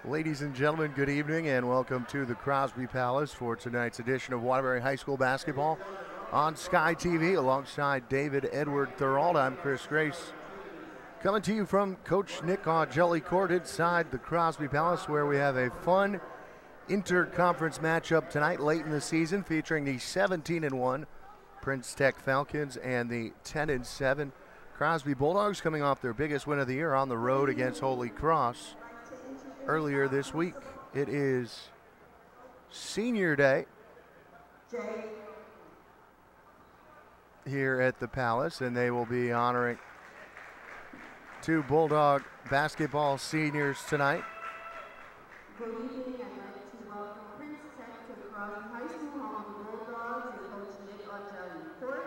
Ladies and gentlemen, good evening and welcome to the Crosby Palace for tonight's edition of Waterbury High School basketball on Sky TV alongside David Edward Thorold. I'm Chris Grace, coming to you from Coach Nick Jelly Court inside the Crosby Palace, where we have a fun inter-conference matchup tonight late in the season featuring the 17-1 Prince Tech Falcons and the 10-7 Crosby Bulldogs, coming off their biggest win of the year on the road against Holy Cross earlier this week. It is senior day here at the Palace, and they will be honoring two Bulldog basketball seniors tonight. Good evening. I'd like to welcome Prince Tech to the Crosby High School home of the Bulldogs and Coach Nick Jelly Court.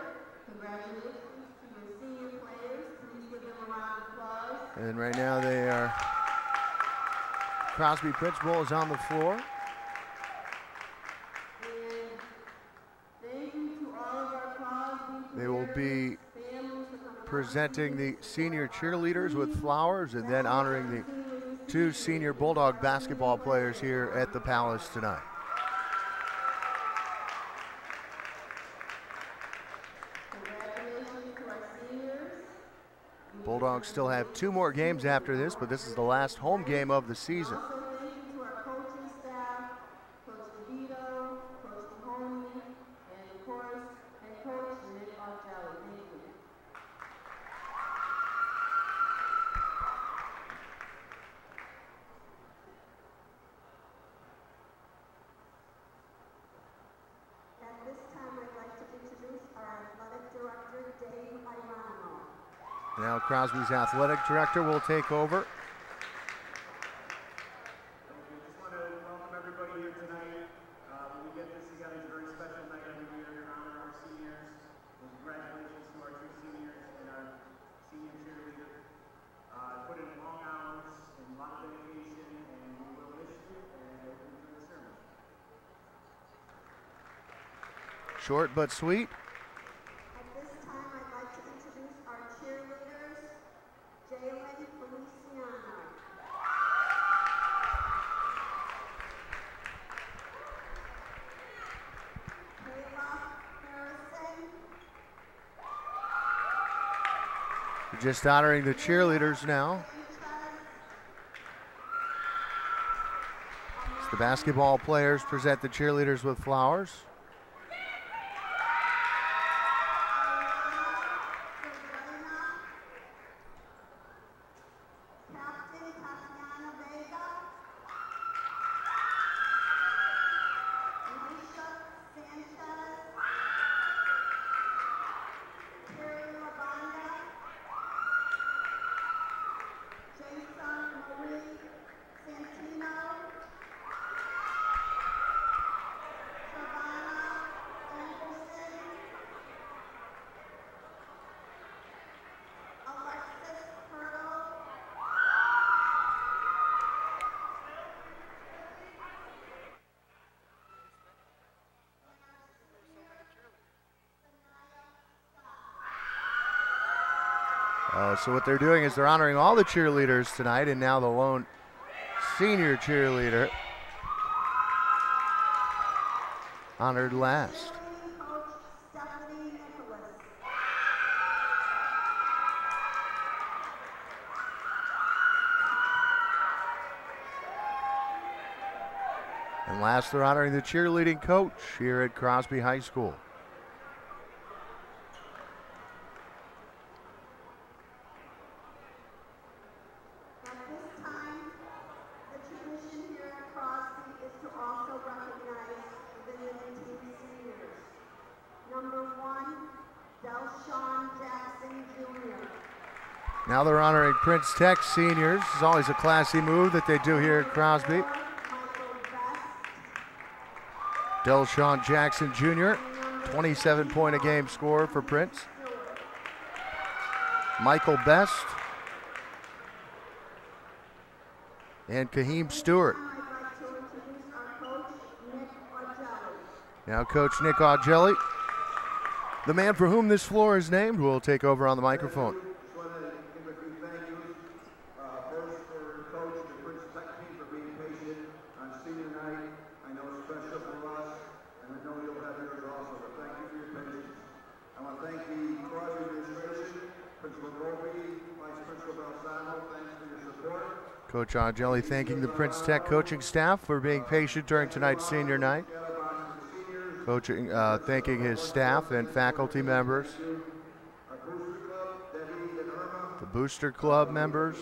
Congratulations to your senior players. Please give them a round of applause. And right now they are Crosby principal is on the floor. And thank you to all of our Crosby They will be presenting the senior cheerleaders with flowers and then honoring the two senior Bulldog basketball players here at the Palace tonight. Congratulations to our seniors. Bulldogs still have two more games after this, but this is the last home game of the season. Also, thank you to our coaching staff, Coach DeVito, Coach Mahoney, and of course, head coach Nick Jelly. Thank you. At this time, I'd like to introduce our athletic director, Dave Irano. Now Crosby's athletic director will take over. We just want to welcome everybody here tonight. We get this together, it's a very special night every year to honor our seniors. And congratulations to our two seniors and our senior cheerleader. Put in long hours and a lot of dedication, and we will miss you, and we'll enjoy the ceremony. Short but sweet. At this time, I'd like to introduce our cheerleaders, Jalen Feliciano. Kayla Harrison. We're just honoring the cheerleaders now. As the basketball players present the cheerleaders with flowers. Captain Tatiana Vega. Alicia Sanchez. Terry Labonda. Jason Marie Santino. Savannah Anderson. Alexis Hurdle. So what they're doing is they're honoring all the cheerleaders tonight, and now the lone senior cheerleader honored last. Cheerleading coach Stephanie Nicholas. And last, they're honoring the cheerleading coach here at Crosby High School. At this time, the tradition here at Crosby is to also recognize the visiting seniors. Number 1, Delshawn Jackson Jr. Now they're honoring Prince Tech seniors. It's always a classy move that they do here at Crosby. Delshawn Jackson Jr., 27-point-a-game scorer for Prince. Michael Best. And Kaheem Stewart. Now Coach Nick Augelli, the man for whom this floor is named, will take over on the microphone. Coach Augelli thanking the Prince Tech coaching staff for being patient during tonight's senior night. Thanking his staff and faculty members. The Booster Club members.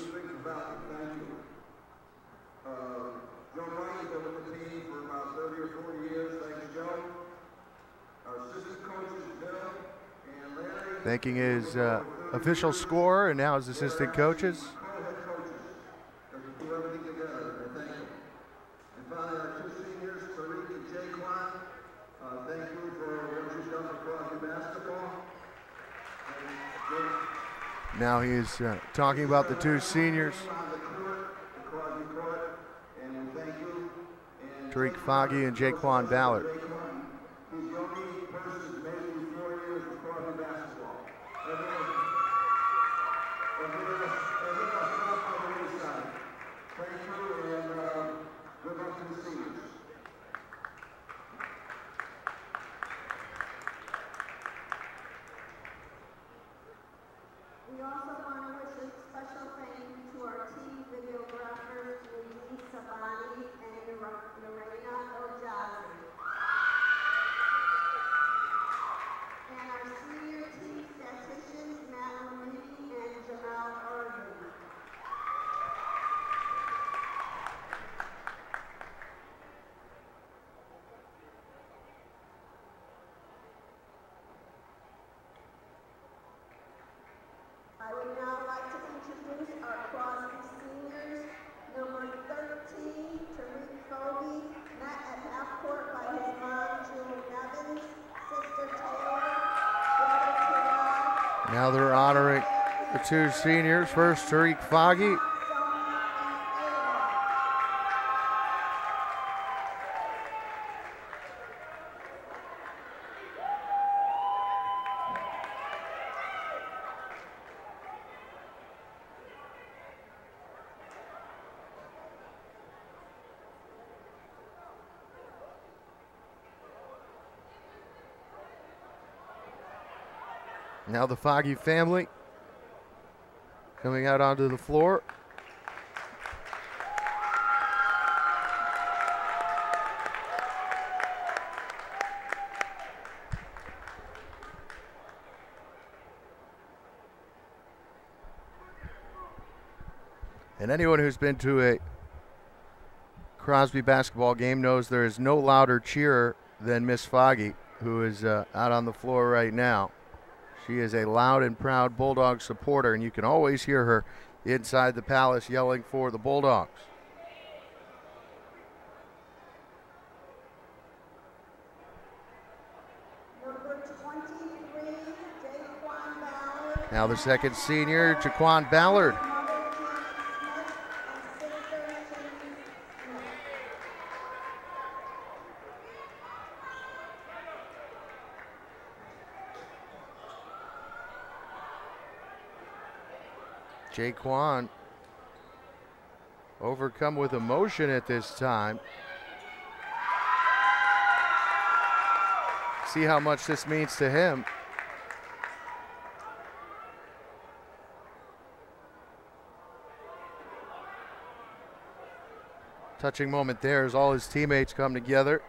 Thanking his official scorer and now his assistant coaches. Now he's talking about the two seniors, Tariq Foggy and Jaquan Ballard. I would now like to introduce our Crosby seniors. Number 13, Tariq Foggy, met at half court by his mom, June Evans, sister Taylor, brother Terrell. Now they're honoring the two seniors. First, Tariq Foggy. Now the Foggy family coming out onto the floor. And anyone who's been to a Crosby basketball game knows there is no louder cheerer than Miss Foggy, who is out on the floor right now. She is a loud and proud Bulldog supporter, and you can always hear her inside the Palace yelling for the Bulldogs. Number 23, Jaquan Ballard. Now the second senior, Jaquan Ballard. Jaquan overcome with emotion at this time. See how much this means to him. Touching moment there as all his teammates come together.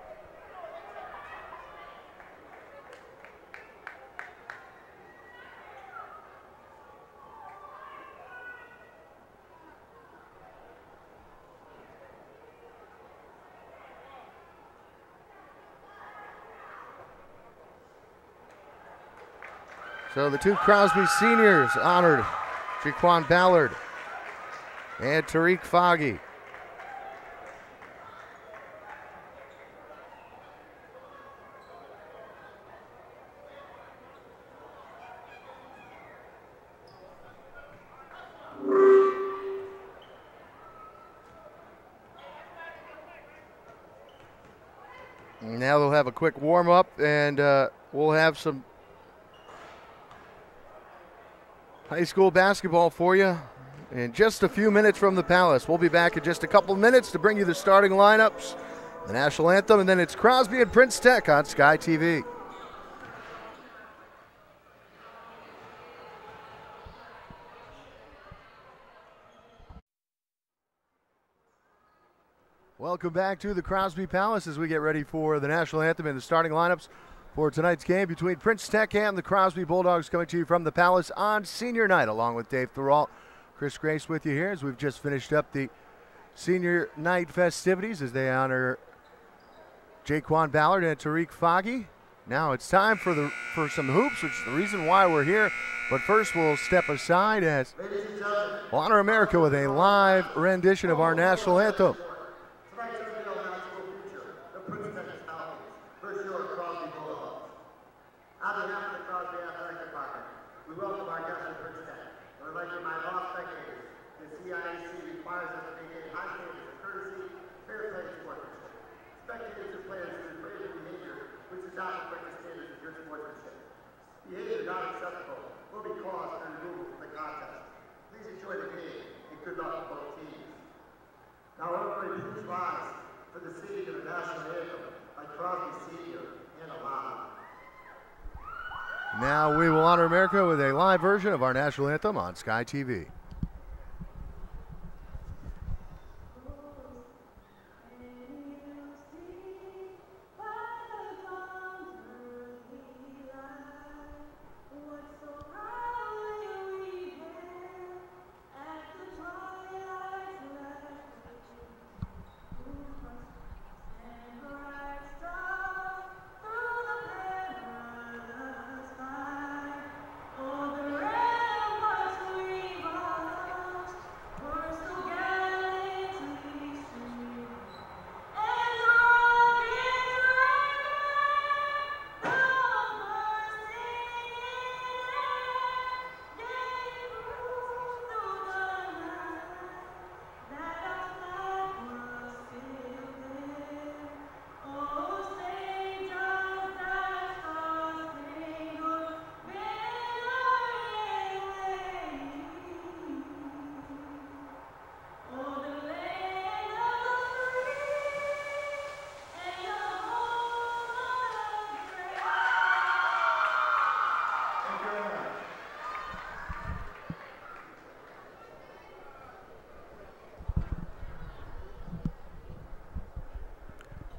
So the two Crosby seniors honored Jaquan Ballard, and Tariq Foggy. Now they'll have a quick warm-up, and we'll have some high school basketball for you in just a few minutes from the Palace. We'll be back in just a couple minutes to bring you the starting lineups, the national anthem, and then it's Crosby and Prince Tech on Sky TV. Welcome back to the Crosby Palace as we get ready for the national anthem and the starting lineups for tonight's game between Prince Tech and the Crosby Bulldogs, coming to you from the Palace on senior night, along with Dave Thoralt. Chris Grace with you here as we've just finished up the senior night festivities as they honor Jaquan Ballard and Tariq Foggy. Now it's time for some hoops, which is the reason why we're here. But first we'll step aside as we'll honor America with a live rendition of our national anthem. On behalf of the Crosby Athletic Department, we welcome our guests to Prince Tech. I would like to remind all spectators that CIAC requires us to maintain high standards of courtesy, fair play, and sportsmanship. Spectators and players should refrain from behavior which does not reflect the standards of good sportsmanship. Behavior not acceptable will be caused and removed from the contest. Please enjoy the game and good luck to both teams. Now everybody please rise for the singing of the national anthem by Crosby Senior and Alana. Now we will honor America with a live version of our national anthem on Sky TV.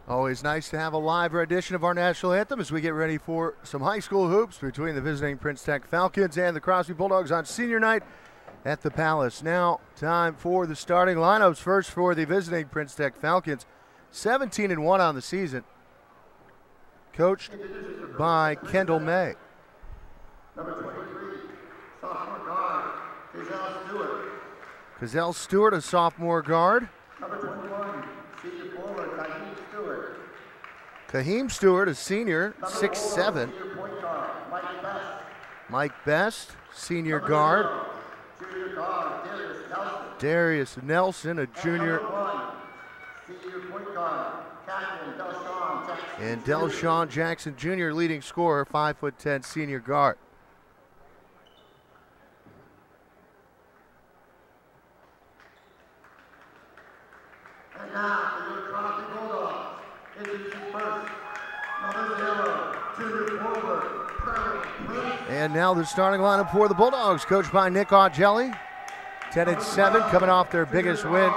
Always nice to have a live rendition of our national anthem as we get ready for some high school hoops between the visiting Prince Tech Falcons and the Crosby Bulldogs on senior night at the Palace. Now, time for the starting lineups. First for the visiting Prince Tech Falcons, 17-1 on the season, coached by Kendall May. Number 23, sophomore guard, Kazell Stewart. Kazell Stewart, a sophomore guard. Number 21, senior forward, Kaheem Stewart. Kaheem Stewart, a senior, 6'7". Senior point guard, Mike Best. Mike Best, senior guard. Junior guard, Darius Nelson. Darius Nelson, a junior. Number 1, senior point guard, Captain Delshawn Jackson. And Delshawn Jackson Jr., leading scorer, 5'10", senior guard. And now, for your Crosby Bulldogs, introducing first, number 0, junior forward, Prince. And now the starting lineup for the Bulldogs, coached by Nick Augelli. 10-7, coming off their biggest win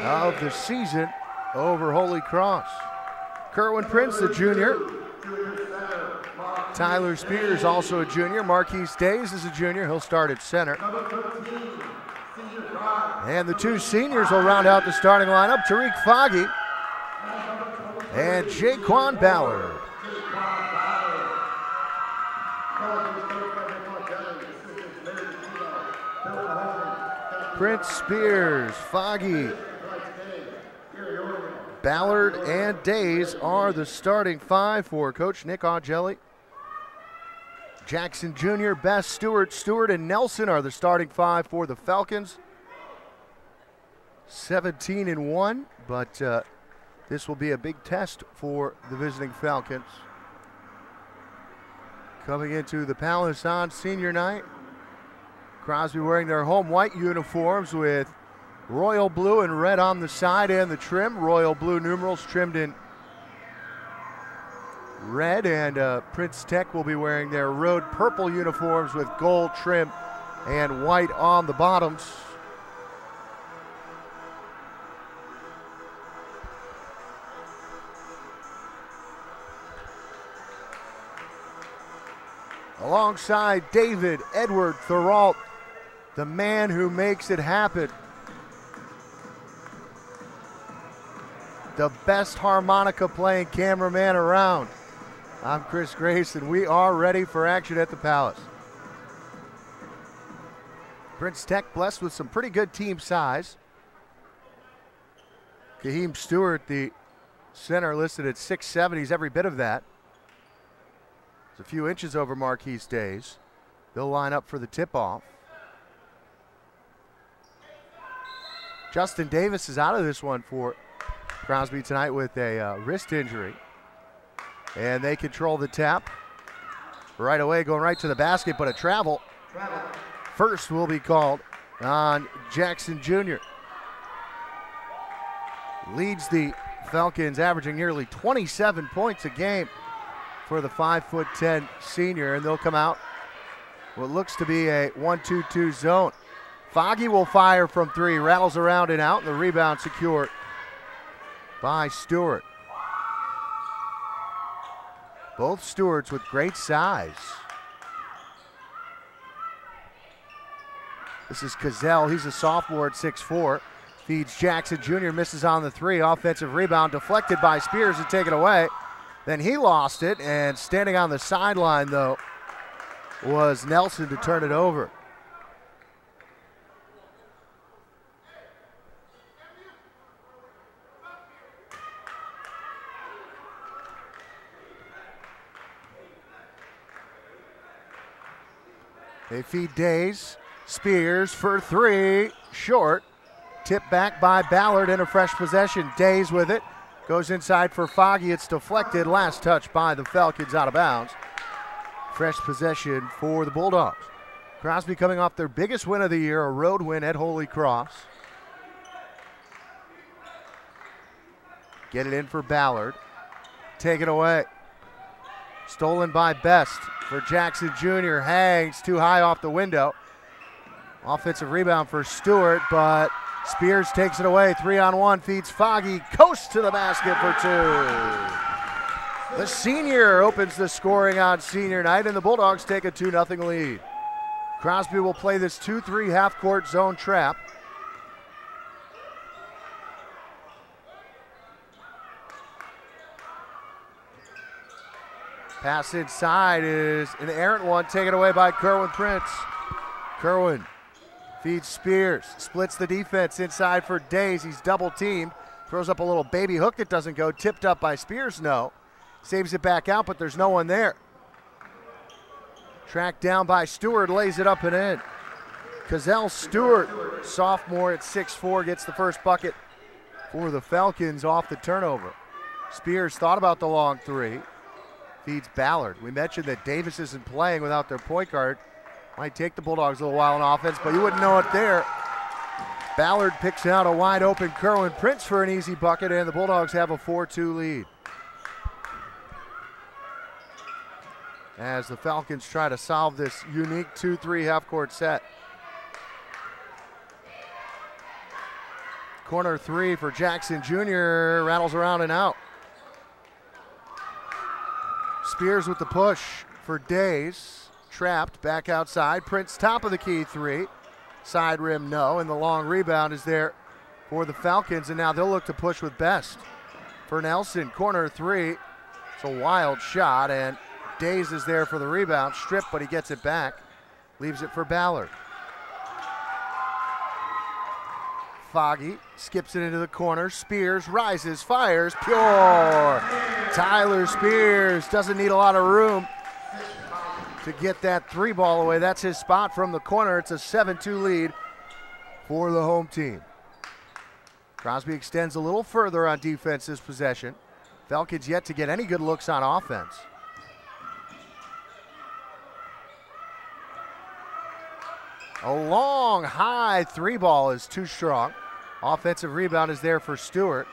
of the season over Holy Cross. Kerwin Prince, the junior. Tyler Spears, also a junior. Marquise Days is a junior. He'll start at center. And the two seniors will round out the starting lineup, Tariq Foggy and Jaquan Ballard. Prince, Spears, Foggy, Ballard, and Days are the starting five for Coach Nick Augelli. Jackson Jr., Best, Stewart, and Nelson are the starting five for the Falcons. 17-1, but this will be a big test for the visiting Falcons. Coming into the Palace on senior night, Crosby wearing their home white uniforms with royal blue and red on the side and the trim. Royal blue numerals trimmed in red, and Prince Tech will be wearing their road purple uniforms with gold trim and white on the bottoms. Alongside David Edward Thoralt, the man who makes it happen. The best harmonica playing cameraman around. I'm Chris Grace, and we are ready for action at the Palace. Prince Tech blessed with some pretty good team size. Kaheem Stewart, the center, listed at 6'7". He's every bit of that. He's a few inches over Marquise Days. They'll line up for the tip-off. Justin Davis is out of this one for Crosby tonight with a wrist injury. And they control the tap. Right away, going right to the basket, but a travel. First will be called on Jackson Jr. Leads the Falcons, averaging nearly 27 points a game for the 5'10" senior, and they'll come out what looks to be a 1-2-2 zone. Foggy will fire from three, rattles around and out, and the rebound secured by Stewart. Both Stewarts with great size. This is Cazell. He's a sophomore at 6'4". Feeds Jackson Jr., misses on the three. Offensive rebound deflected by Spears and taken away. Then he lost it, and standing on the sideline, though, was Nelson to turn it over. They feed Days. Spears for three, short. Tipped back by Ballard in a fresh possession. Days with it. Goes inside for Foggy. It's deflected. Last touch by the Falcons, out of bounds. Fresh possession for the Bulldogs. Crosby coming off their biggest win of the year, a road win at Holy Cross. Get it in for Ballard. Take it away. Stolen by Best for Jackson Jr. Hangs too high off the window. Offensive rebound for Stewart, but Spears takes it away. 3-on-1, feeds Foggy. Coast to the basket for two. The senior opens the scoring on senior night, and the Bulldogs take a 2-0 lead. Crosby will play this 2-3 half-court zone trap. Pass inside is an errant one, taken away by Kerwin Prince. Kerwin feeds Spears, splits the defense inside for Days. He's double teamed, throws up a little baby hook that doesn't go, tipped up by Spears, no. Saves it back out, but there's no one there. Tracked down by Stewart, lays it up and in. Cazell Stewart, sophomore at 6'4", gets the first bucket for the Falcons off the turnover. Spears thought about the long three. Feeds Ballard. We mentioned that Davis isn't playing without their point guard. Might take the Bulldogs a little while in offense, but you wouldn't know it there. Ballard picks out a wide open Kerwin Prince for an easy bucket, and the Bulldogs have a 4-2 lead. As the Falcons try to solve this unique 2-3 half-court set. Corner three for Jackson Jr. Rattles around and out. Spears with the push for Days. Trapped back outside. Prince top of the key three. Side rim no, and the long rebound is there for the Falcons, and now they'll look to push with Best. For Nelson, corner three. It's a wild shot, and Days is there for the rebound. Stripped, but he gets it back. Leaves it for Ballard. Foggy skips it into the corner. Spears rises, fires, pure. Tyler Spears doesn't need a lot of room to get that 3 ball away. That's his spot from the corner. It's a 7-2 lead for the home team. Crosby extends a little further on defense this possession. Falcons yet to get any good looks on offense. A long, high 3 ball is too strong. Offensive rebound is there for Stewart.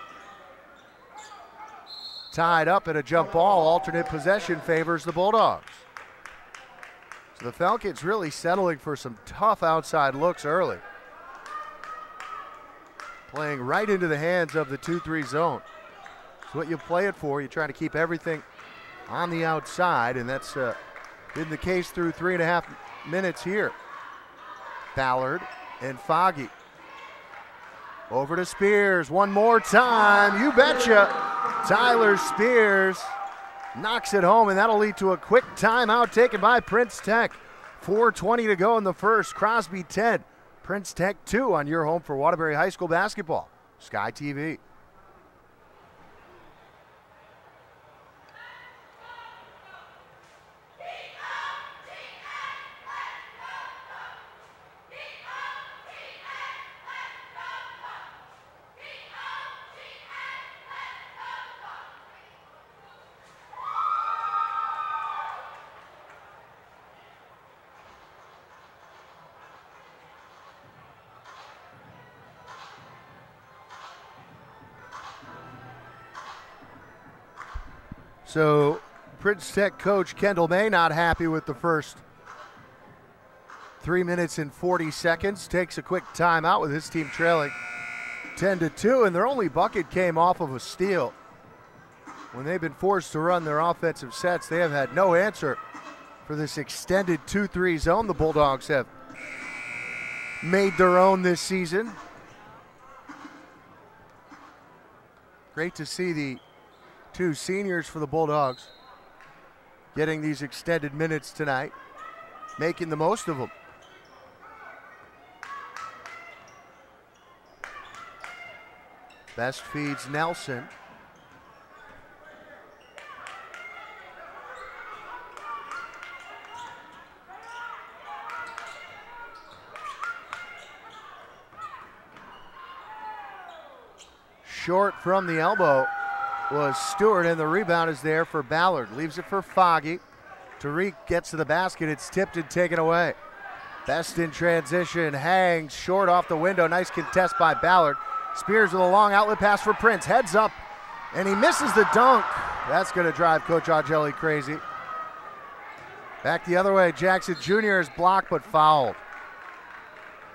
Tied up and a jump ball. Alternate possession favors the Bulldogs. So the Falcons really settling for some tough outside looks early. Playing right into the hands of the 2-3 zone. It's what you play it for. You try to keep everything on the outside, and that's been the case through 3.5 minutes here. Ballard and Foggy. Over to Spears one more time. You betcha. Tyler Spears knocks it home, and that'll lead to a quick timeout taken by Prince Tech. 4:20 to go in the first. Crosby 10, Prince Tech 2 on your home for Waterbury High School basketball. Sky TV. So Prince Tech coach Kendall May not happy with the first 3 minutes and 40 seconds. Takes a quick timeout with his team trailing 10-2, and their only bucket came off of a steal. When they've been forced to run their offensive sets, they have had no answer for this extended 2-3 zone the Bulldogs have made their own this season. Great to see the 2 seniors for the Bulldogs getting these extended minutes tonight, making the most of them. Best feeds Nelson. Short from the elbow was Stewart, and the rebound is there for Ballard. Leaves it for Foggy. Tariq gets to the basket. It's tipped and taken away. Best in transition, hangs short off the window. Nice contest by Ballard. Spears with a long outlet pass for Prince. Heads up, and he misses the dunk. That's going to drive Coach Augelli crazy. Back the other way, Jackson Jr. is blocked but fouled.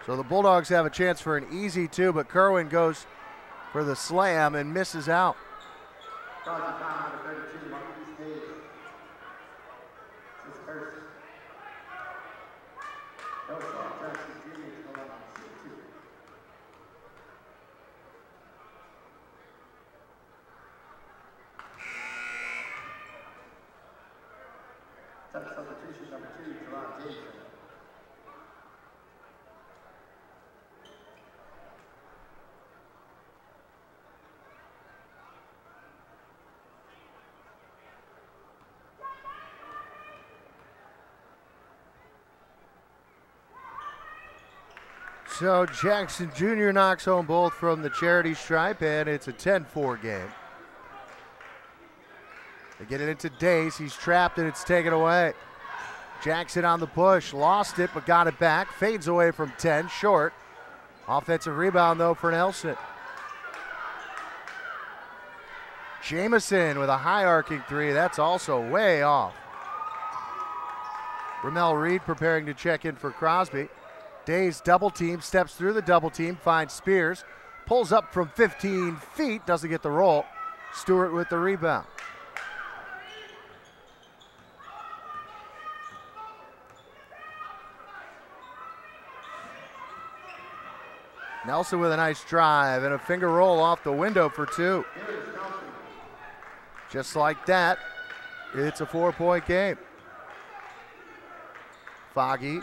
So the Bulldogs have a chance for an easy 2, but Kerwin goes for the slam and misses out. Crosby foul number 32, Marquis Davis. His first. No foul, Jackson Jr. to 6-2. Touch substitution number 2, Gerard Davis. So Jackson Jr. knocks home both from the charity stripe, and it's a 10-4 game. They get it into Dace. He's trapped, and it's taken away. Jackson on the push. Lost it, but got it back. Fades away from 10, short. Offensive rebound, though, for Nelson. Jamison with a high arcing 3. That's also way off. Ramel Reed preparing to check in for Crosby. Days double team, steps through the double team, finds Spears, pulls up from 15 feet, doesn't get the roll. Stewart with the rebound. Nelson with a nice drive and a finger roll off the window for 2. Just like that, it's a 4-point game. Foggy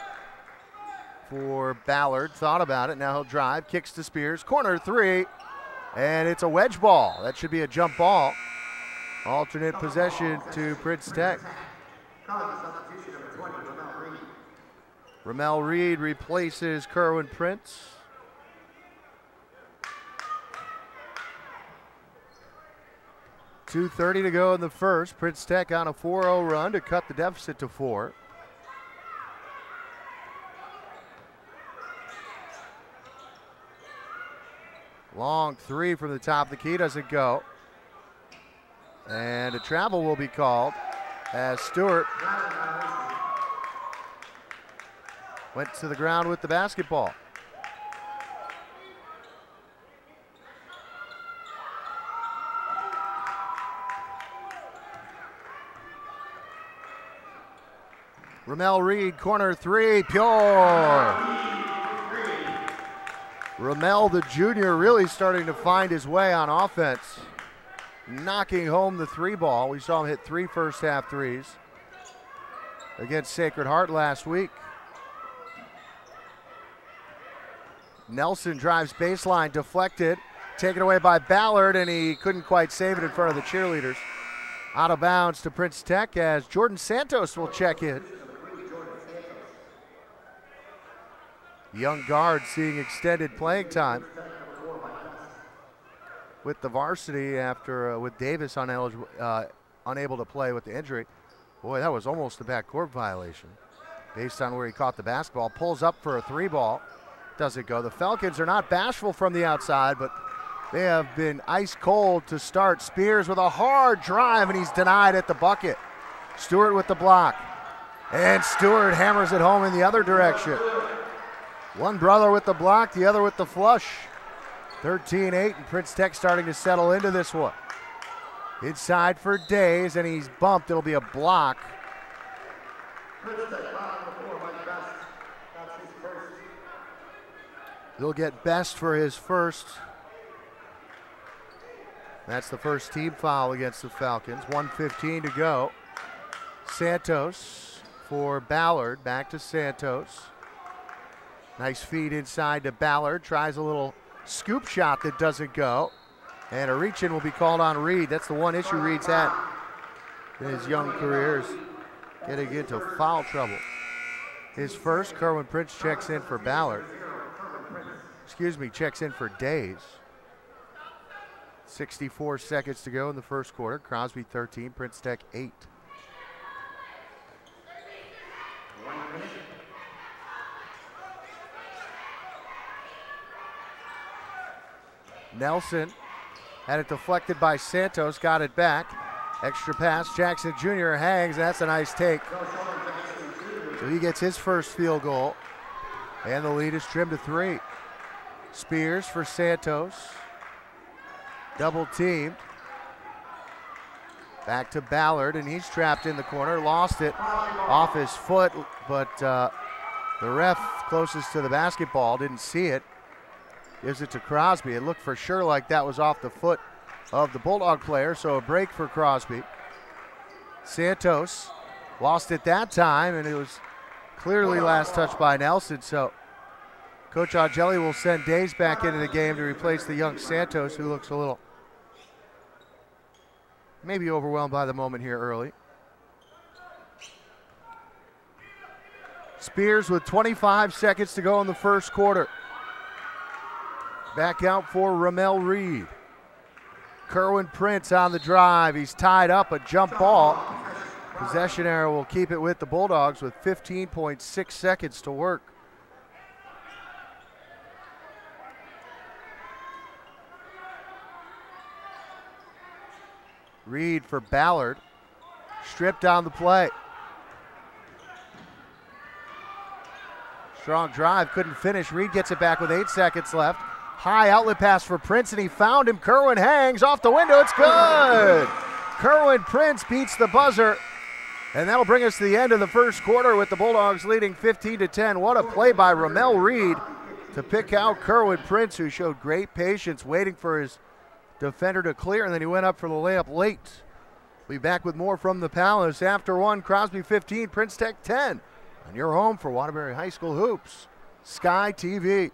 for Ballard. Thought about it. Now he'll drive. Kicks to Spears. Corner three. And it's a wedge ball. That should be a jump ball. Alternate possession to Prince Tech. Ramel Reed replaces Kerwin Prince. .2:30 to go in the first. Prince Tech on a 4-0 run to cut the deficit to 4. Long three from the top of the key, doesn't go. And a travel will be called as Stewart went to the ground with the basketball. Ramel Reed, corner three, pure. Ramel, the junior, really starting to find his way on offense, knocking home the three ball. We saw him hit 3 first half threes against Sacred Heart last week. Nelson drives baseline, deflected, taken away by Ballard, and he couldn't quite save it in front of the cheerleaders. Out of bounds to Prince Tech as Jordan Santos will check in. Young guard seeing extended playing time with the varsity after with Davis unable to play with the injury. Boy, that was almost a backcourt violation based on where he caught the basketball. Pulls up for a three ball. Doesn't go. The Falcons are not bashful from the outside, but they have been ice cold to start. Spears with a hard drive, and he's denied at the bucket. Stewart with the block. And Stewart hammers it home in the other direction. One brother with the block, the other with the flush. 13-8, and Prince Tech starting to settle into this one. Inside for Days, and he's bumped. It'll be a block. He'll get Best for his first. That's the first team foul against the Falcons. 1:15 to go. Santos for Ballard. Back to Santos. Nice feed inside to Ballard. Tries a little scoop shot that doesn't go. And a reach-in will be called on Reed. That's the one issue Reed's had in his young career, is getting into foul trouble. His first, Kerwin Prince checks in for Ballard. Checks in for Days. 64 seconds to go in the first quarter. Crosby 13, Prince Tech 8. Nelson had it deflected by Santos, got it back. Extra pass, Jackson Jr. hangs, that's a nice take. So he gets his first field goal, and the lead is trimmed to 3. Spears for Santos. Double teamed. Back to Ballard, and he's trapped in the corner. Lost it off his foot, but the ref closest to the basketball didn't see it. Gives it to Crosby. It looked for sure like that was off the foot of the Bulldog player, so a break for Crosby. Santos lost it that time, and it was clearly last touch by Nelson, so Coach Angeli will send Days back into the game to replace the young Santos, who looks a little maybe overwhelmed by the moment here early. Spears with 25 seconds to go in the first quarter. Back out for Ramel Reed. Kerwin Prince on the drive. He's tied up, a jump ball. Possession error will keep it with the Bulldogs with 15.6 seconds to work. Reed for Ballard. Stripped on the play. Strong drive, couldn't finish. Reed gets it back with 8 seconds left. High outlet pass for Prince, and he found him. Kerwin hangs off the window. It's good. Kerwin Prince beats the buzzer, and that'll bring us to the end of the first quarter with the Bulldogs leading 15-10. What a play by Ramel Reed to pick out Kerwin Prince, who showed great patience waiting for his defender to clear, and then he went up for the layup late. We'll be back with more from the Palace after one. Crosby 15, Prince Tech 10. And you're home for Waterbury High School Hoops Sky TV.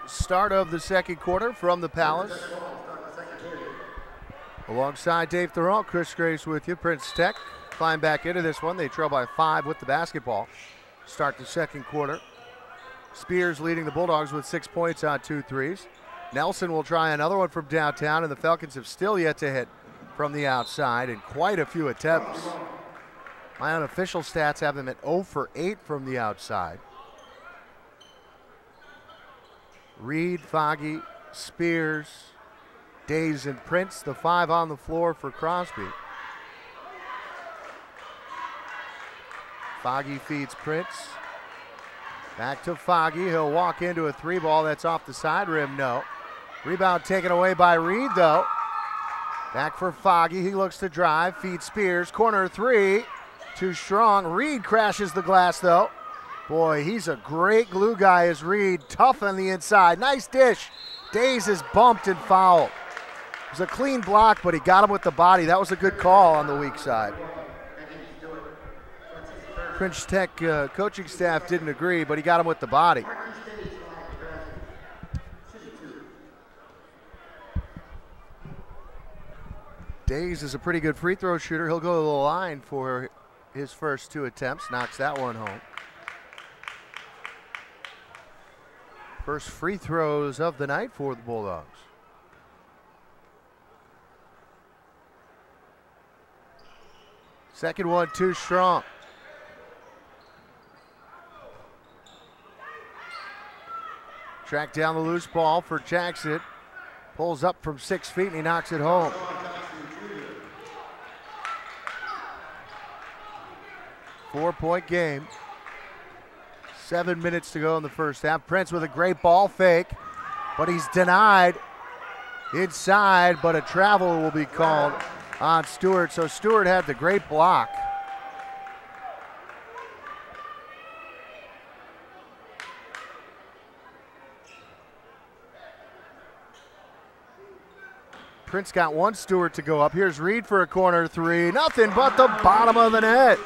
Start of the second quarter from the Palace. Alongside Dave Thurall, Chris Grace with you. Prince Tech climb back into this one. They trail by 5 with the basketball. Start the second quarter. Spears leading the Bulldogs with 6 points on 2 threes. Nelson will try another one from downtown, and the Falcons have still yet to hit from the outside in quite a few attempts. My unofficial stats have them at 0 for 8 from the outside. Reed, Foggy, Spears, Days, and Prince, the 5 on the floor for Crosby. Foggy feeds Prince. Back to Foggy. He'll walk into a 3-ball that's off the side rim. No. Rebound taken away by Reed, though. Back for Foggy. He looks to drive. Feeds Spears. Corner 3. Too strong. Reed crashes the glass, though. Boy, he's a great glue guy as Reed. Tough on the inside. Nice dish. Days is bumped and fouled. It was a clean block, but he got him with the body. That was a good call on the weak side. Prince Tech coaching staff didn't agree, but he got him with the body. Days is a pretty good free throw shooter. He'll go to the line for his first 2 attempts. Knocks that one home. First free throws of the night for the Bulldogs. Second one too strong. Track down the loose ball for Jackson. Pulls up from 6 feet and he knocks it home. Four-point game. 7 minutes to go in the first half. Prince with a great ball fake, but he's denied inside, but a travel will be called on Stewart. So Stewart had the great block. Prince got one Stewart to go up. Here's Reed for a corner 3. Nothing but the bottom of the net.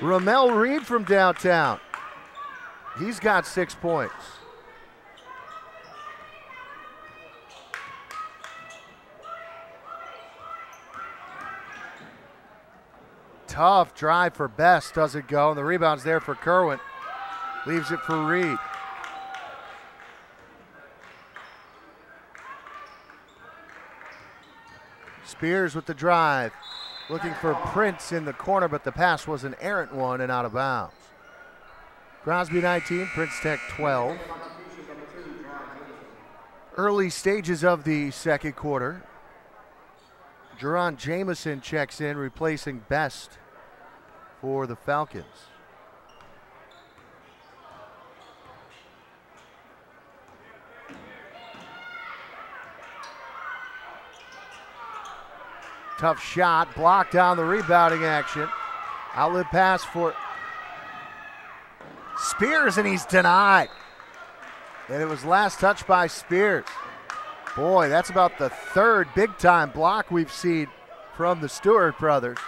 Ramel Reed from downtown. He's got 6 points. Tough drive for Best, doesn't go, and the rebound's there for Kerwin. Leaves it for Reed. Spears with the drive. Looking for Prince in the corner, but the pass was an errant one and out of bounds. Crosby 19, Prince Tech 12. Early stages of the second quarter. Jerron Jameson checks in, replacing Best for the Falcons. Tough shot, blocked on the rebounding action. Outlet pass for Spears, and he's denied. And it was last touched by Spears. Boy, that's about the 3rd big-time block we've seen from the Stewart brothers.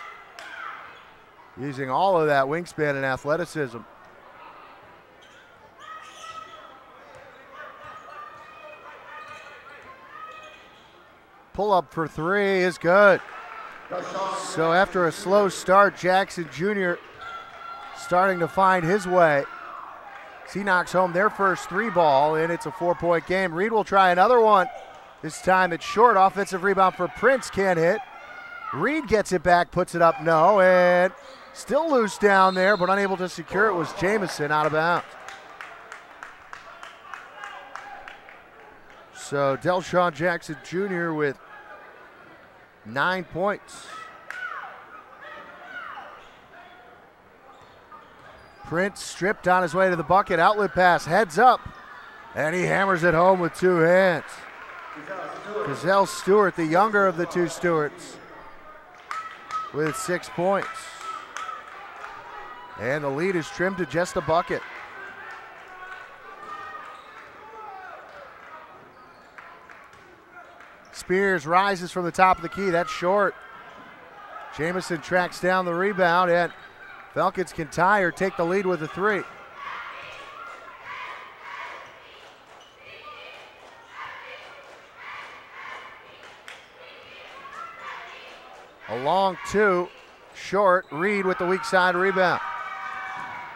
Using all of that wingspan and athleticism. Pull up for 3 is good. So after a slow start, Jackson Jr. starting to find his way. He knocks home their first 3-ball, and it's a 4-point game. Reed will try another one. This time it's short. Offensive rebound for Prince, can't hit. Reed gets it back, puts it up, no, and still loose down there, but unable to secure it was Jamison out of bounds. So Delshawn Jackson Jr. with 9 points. Prince stripped on his way to the bucket, outlet pass, heads up, and he hammers it home with 2 hands. Gazelle Stewart, the younger of the 2 Stewarts, with 6 points. And the lead is trimmed to just a bucket. Spears rises from the top of the key. That's short. Jamison tracks down the rebound, and Falcons can tie or take the lead with a 3. A long 2, short. Reed with the weak side rebound.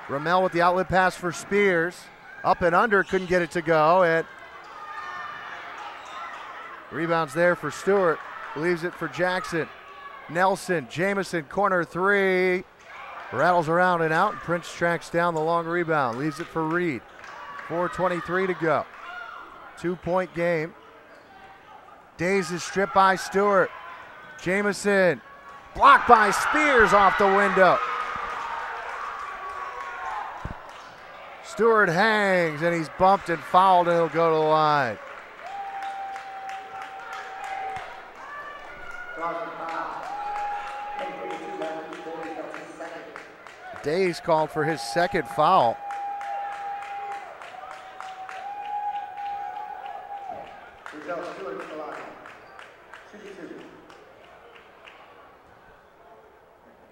Ramel with the outlet pass for Spears. Up and under, couldn't get it to go, and rebounds there for Stewart. Leaves it for Jackson. Nelson, Jamison, corner 3. Rattles around and out, and Prince tracks down the long rebound. Leaves it for Reed. 4:23 to go. 2-point game. Days is stripped by Stewart. Jamison, blocked by Spears off the window. Stewart hangs, and he's bumped and fouled, and he'll go to the line. Days called for his second foul.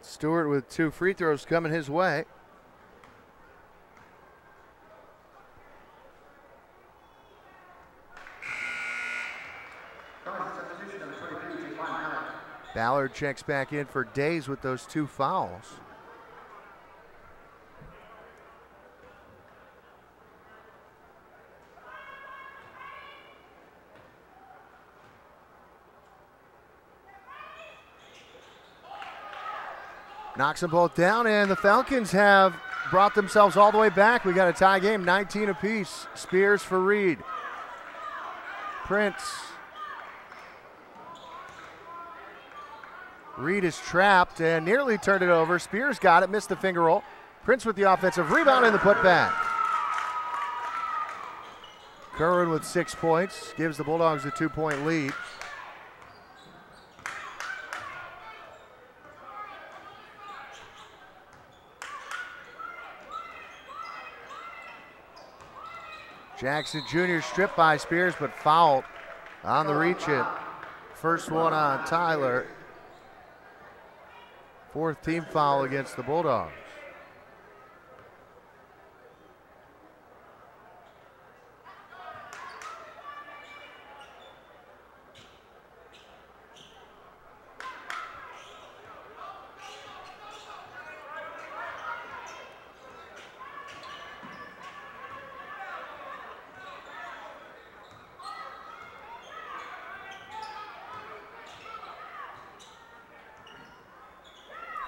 Stewart with 2 free throws coming his way. Ballard checks back in for Days with those 2 fouls. Knocks them both down, and the Falcons have brought themselves all the way back. We got a tie game, 19 apiece. Spears for Reed. Prince. Reed is trapped and nearly turned it over. Spears got it, missed the finger roll. Prince with the offensive rebound and the putback. Kerwin with 6 points, gives the Bulldogs a 2-point lead. Jackson Jr. stripped by Spears, but fouled on the reach-in. First one on Tyler. 4th team foul against the Bulldogs.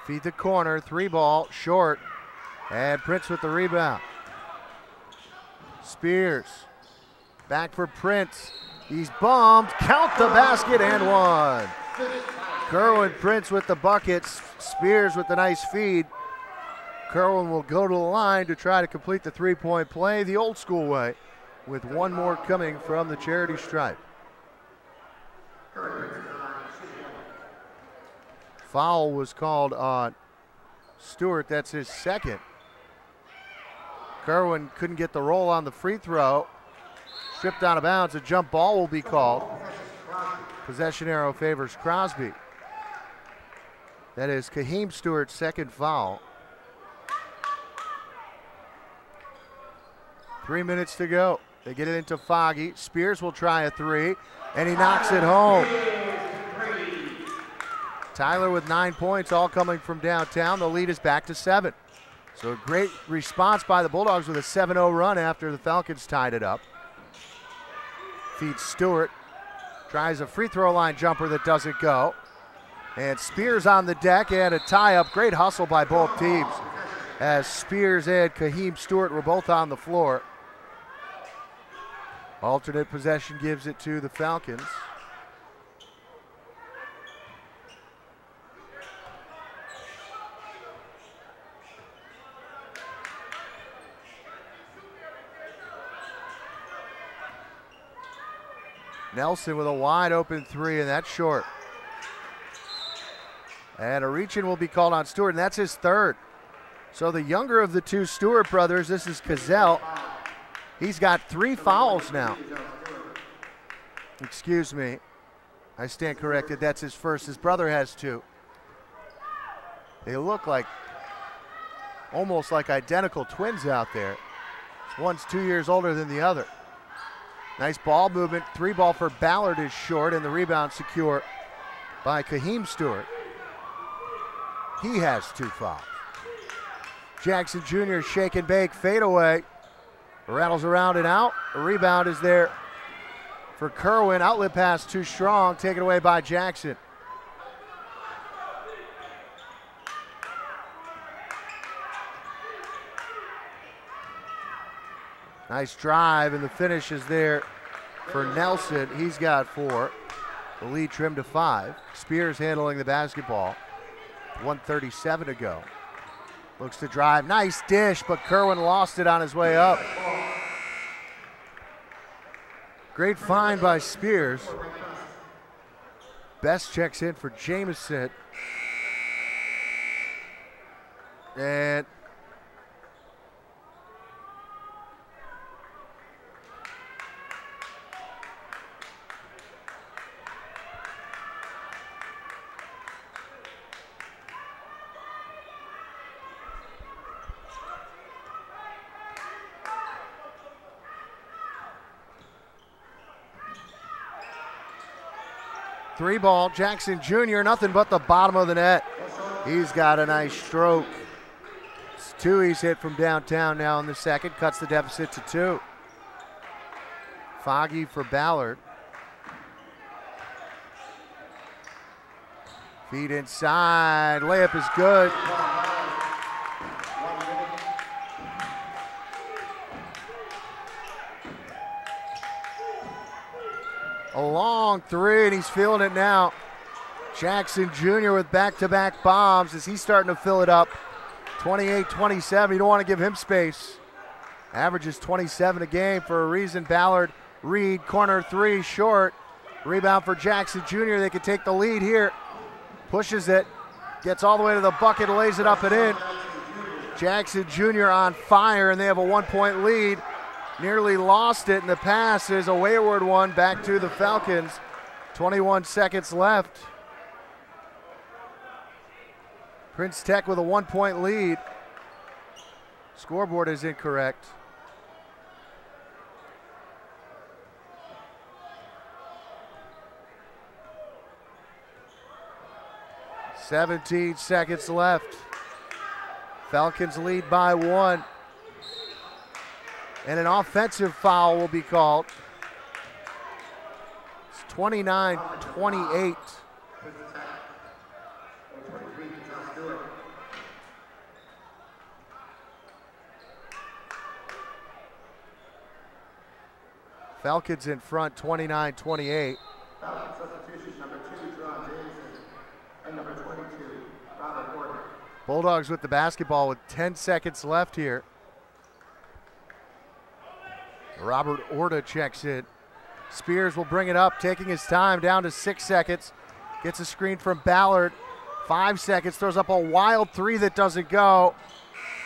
Feed the corner, 3-ball, short, and Prince with the rebound. Spears, back for Prince. He's bumped, count the basket and 1. Kerwin Prince with the buckets, Spears with the nice feed. Kerwin will go to the line to try to complete the 3-point play the old school way, with 1 more coming from the charity stripe. Foul was called on Stewart. That's his 2nd. Kerwin couldn't get the roll on the free throw. Stripped out of bounds. A jump ball will be called. Possession arrow favors Crosby. That is Kaheem Stewart's 2nd foul. 3 minutes to go. They get it into Foggy. Spears will try a 3, and he knocks it home. Tyler with 9 points, all coming from downtown. The lead is back to 7. So a great response by the Bulldogs with a 7-0 run after the Falcons tied it up. Feeds Stewart. Tries a free throw line jumper that doesn't go. And Spears on the deck and a tie-up. Great hustle by both teams as Spears and Kaheem Stewart were both on the floor. Alternate possession gives it to the Falcons. Nelson with a wide open three, and that's short. And a reach-in will be called on Stewart, and that's his third. So the younger of the two Stewart brothers, this is Cazell. He's got 3 fouls now. Excuse me. I stand corrected. That's his first. His brother has 2. They look like almost like identical twins out there. One's 2 years older than the other. Nice ball movement. 3 ball for Ballard is short, and the rebound secure by Kaheem Stewart. He has 2 fouls. Jackson Jr. shake and bake, fade away. Rattles around and out. A rebound is there for Kerwin. Outlet pass too strong, taken away by Jackson. Nice drive, and the finish is there for Nelson. He's got 4. The lead trimmed to 5. Spears handling the basketball. 1:37 to go. Looks to drive. Nice dish, but Kerwin lost it on his way up. Great find by Spears. Best checks in for Jamison. And three ball, Jackson Jr., nothing but the bottom of the net. He's got a nice stroke. It's 2 he's hit from downtown now in the second, cuts the deficit to 2. Foggy for Ballard. Feed inside, layup is good. A long 3, and he's feeling it now. Jackson Jr. with back-to-back bombs as he's starting to fill it up. 28-27, you don't want to give him space. Averages 27 a game for a reason. Ballard, Reed, corner 3, short. Rebound for Jackson Jr. They could take the lead here. Pushes it, gets all the way to the bucket, lays it up and in. Jackson Jr. on fire, and they have a 1-point lead. Nearly lost it, and the pass is a wayward one back to the Falcons. 21 seconds left. Prince Tech with a 1-point lead. Scoreboard is incorrect. "17 seconds left. Falcons lead by 1. And an offensive foul will be called. It's 29-28. Falcons in front, 29-28. Falcon substitutions, number 2, John Jameson, and number 22, Robert Gordon. Bulldogs with the basketball with 10 seconds left here. Robert Orta checks in. Spears will bring it up, taking his time, down to 6 seconds. Gets a screen from Ballard. 5 seconds, throws up a wild 3 that doesn't go.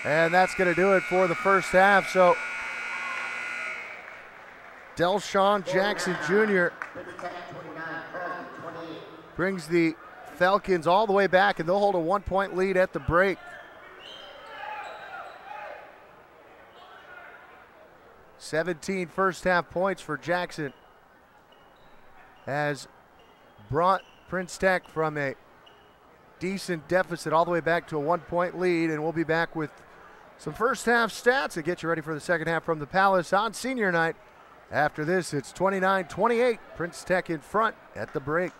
And that's going to do it for the first half. So Delshawn Jackson Jr. brings the Falcons all the way back, and they'll hold a 1-point lead at the break. 17 first half points for Jackson has brought Prince Tech from a decent deficit all the way back to a 1-point lead, and we'll be back with some first half stats and get you ready for the second half from the Palace on senior night. After this, it's 29-28, Prince Tech in front at the break.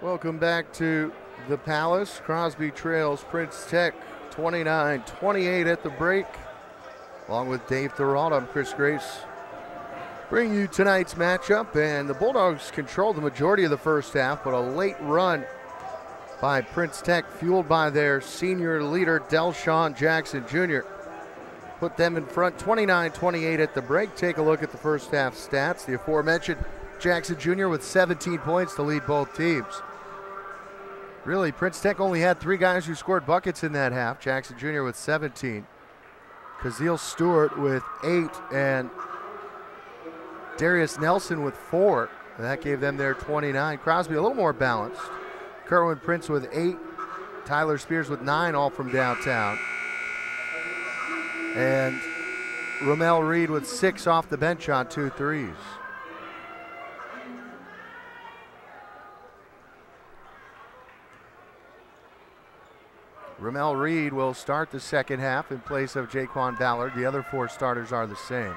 Welcome back to the Palace. Crosby trails Prince Tech 29-28 at the break. Along with Dave Thorold, I'm Chris Grace. Bring you tonight's matchup, and the Bulldogs controlled the majority of the first half, but a late run by Prince Tech, fueled by their senior leader, Delshawn Jackson Jr., put them in front 29-28 at the break. Take a look at the first half stats. The aforementioned Jackson Jr. with 17 points to lead both teams. Really, Prince Tech only had 3 guys who scored buckets in that half. Jackson Jr. with 17. Kazeel Stewart with 8, and Darius Nelson with 4. That gave them their 29. Crosby a little more balanced. Kerwin Prince with 8. Tyler Spears with 9, all from downtown. And Ramel Reed with 6 off the bench on 2 threes. Ramel Reed will start the second half in place of Jaquan Ballard. The other 4 starters are the same.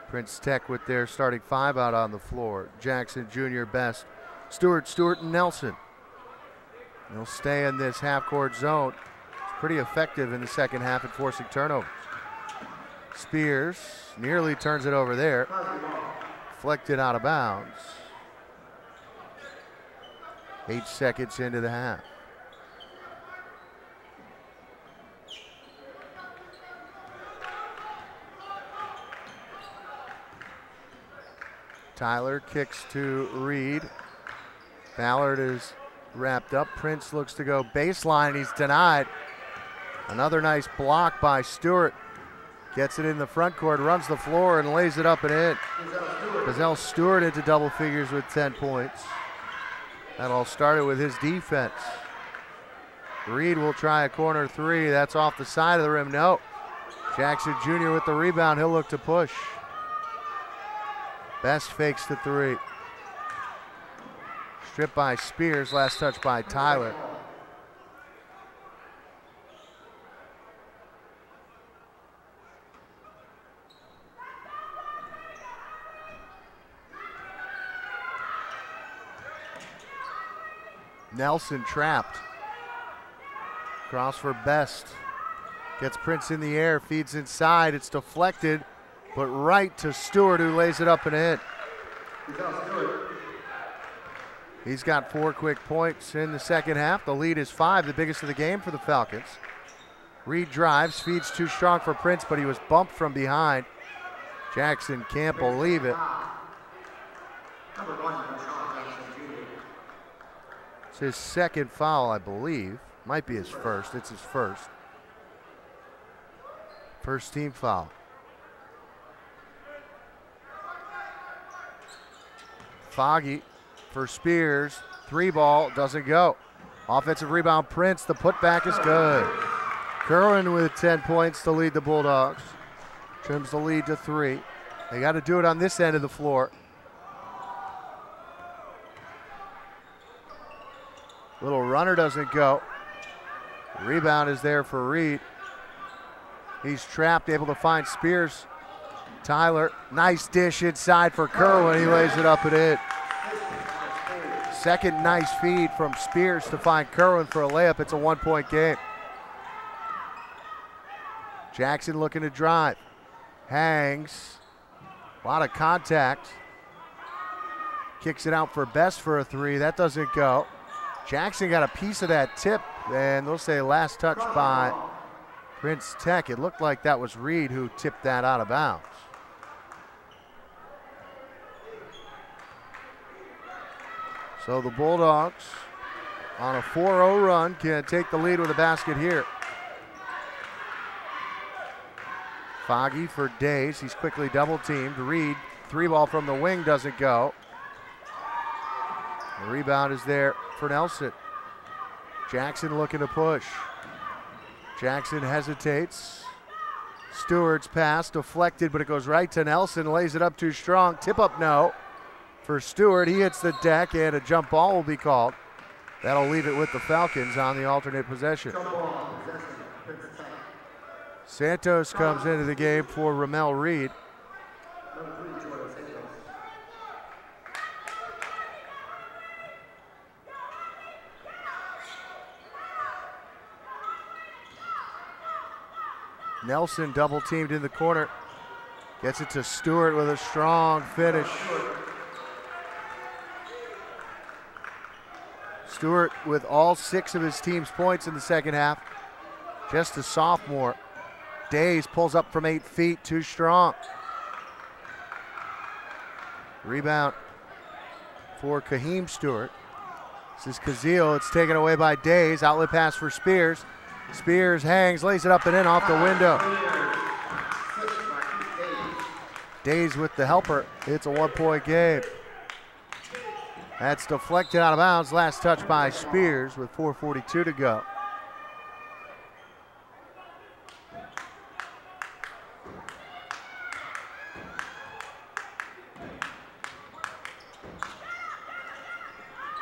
Prince Tech with their starting 5 out on the floor. Jackson Jr. Best, Stewart, and Nelson. They'll stay in this half-court zone. It's pretty effective in the second half at forcing turnovers. Spears nearly turns it over there. Deflected out of bounds. 8 seconds into the half. Tyler kicks to Reed. Ballard is wrapped up. Prince looks to go baseline. He's denied. Another nice block by Stewart. Gets it in the front court, runs the floor, and lays it up and in. Kazeel Stewart into double figures with 10 points. That all started with his defense. Reed will try a corner 3. That's off the side of the rim. No. Jackson Jr. with the rebound. He'll look to push. Best fakes the 3. Stripped by Spears. Last touch by Tyler. Nelson trapped. Cross for Best. Gets Prince in the air. Feeds inside. It's deflected. But right to Stewart, who lays it up and in. He's got 4 quick points in the second half. The lead is 5, the biggest of the game for the Falcons. Reed drives, feeds too strong for Prince, but he was bumped from behind. Jackson can't believe it. It's his second foul, I believe. Might be his first. It's his first. First team foul. Foggy for Spears. 3 ball, doesn't go. Offensive rebound, Prince. The putback is good. Kerwin with 10 points to lead the Bulldogs. Trims the lead to 3. They got to do it on this end of the floor. Little runner doesn't go. Rebound is there for Reed. He's trapped, able to find Spears. Tyler, nice dish inside for Kerwin. He lays it up and in. Second nice feed from Spears to find Kerwin for a layup. It's a 1-point game. Jackson looking to drive. Hangs. A lot of contact. Kicks it out for Best for a 3. That doesn't go. Jackson got a piece of that tip, and they'll say last touch by Prince Tech. It looked like that was Reed who tipped that out of bounds. So the Bulldogs on a 4-0 run can take the lead with a basket here. Foggy for Days. He's quickly double teamed. Reed, 3 ball from the wing, doesn't go. The rebound is there for Nelson. Jackson looking to push. Jackson hesitates. Stewart's pass deflected, but it goes right to Nelson. Lays it up too strong. Tip up, no. For Stewart, he hits the deck, and a jump ball will be called. That'll leave it with the Falcons on the alternate possession. Santos comes into the game for Ramel Reed. Nelson double teamed in the corner. Gets it to Stewart with a strong finish. Stewart with all 6 of his team's points in the second half. Just a sophomore. Days pulls up from 8 feet, too strong. Rebound for Kaheem Stewart. This is Kazil. It's taken away by Days. Outlet pass for Spears. Spears hangs, lays it up and in off the window. Days with the helper. It's a 1-point game. That's deflected out of bounds. Last touch by Spears with 4:42 to go.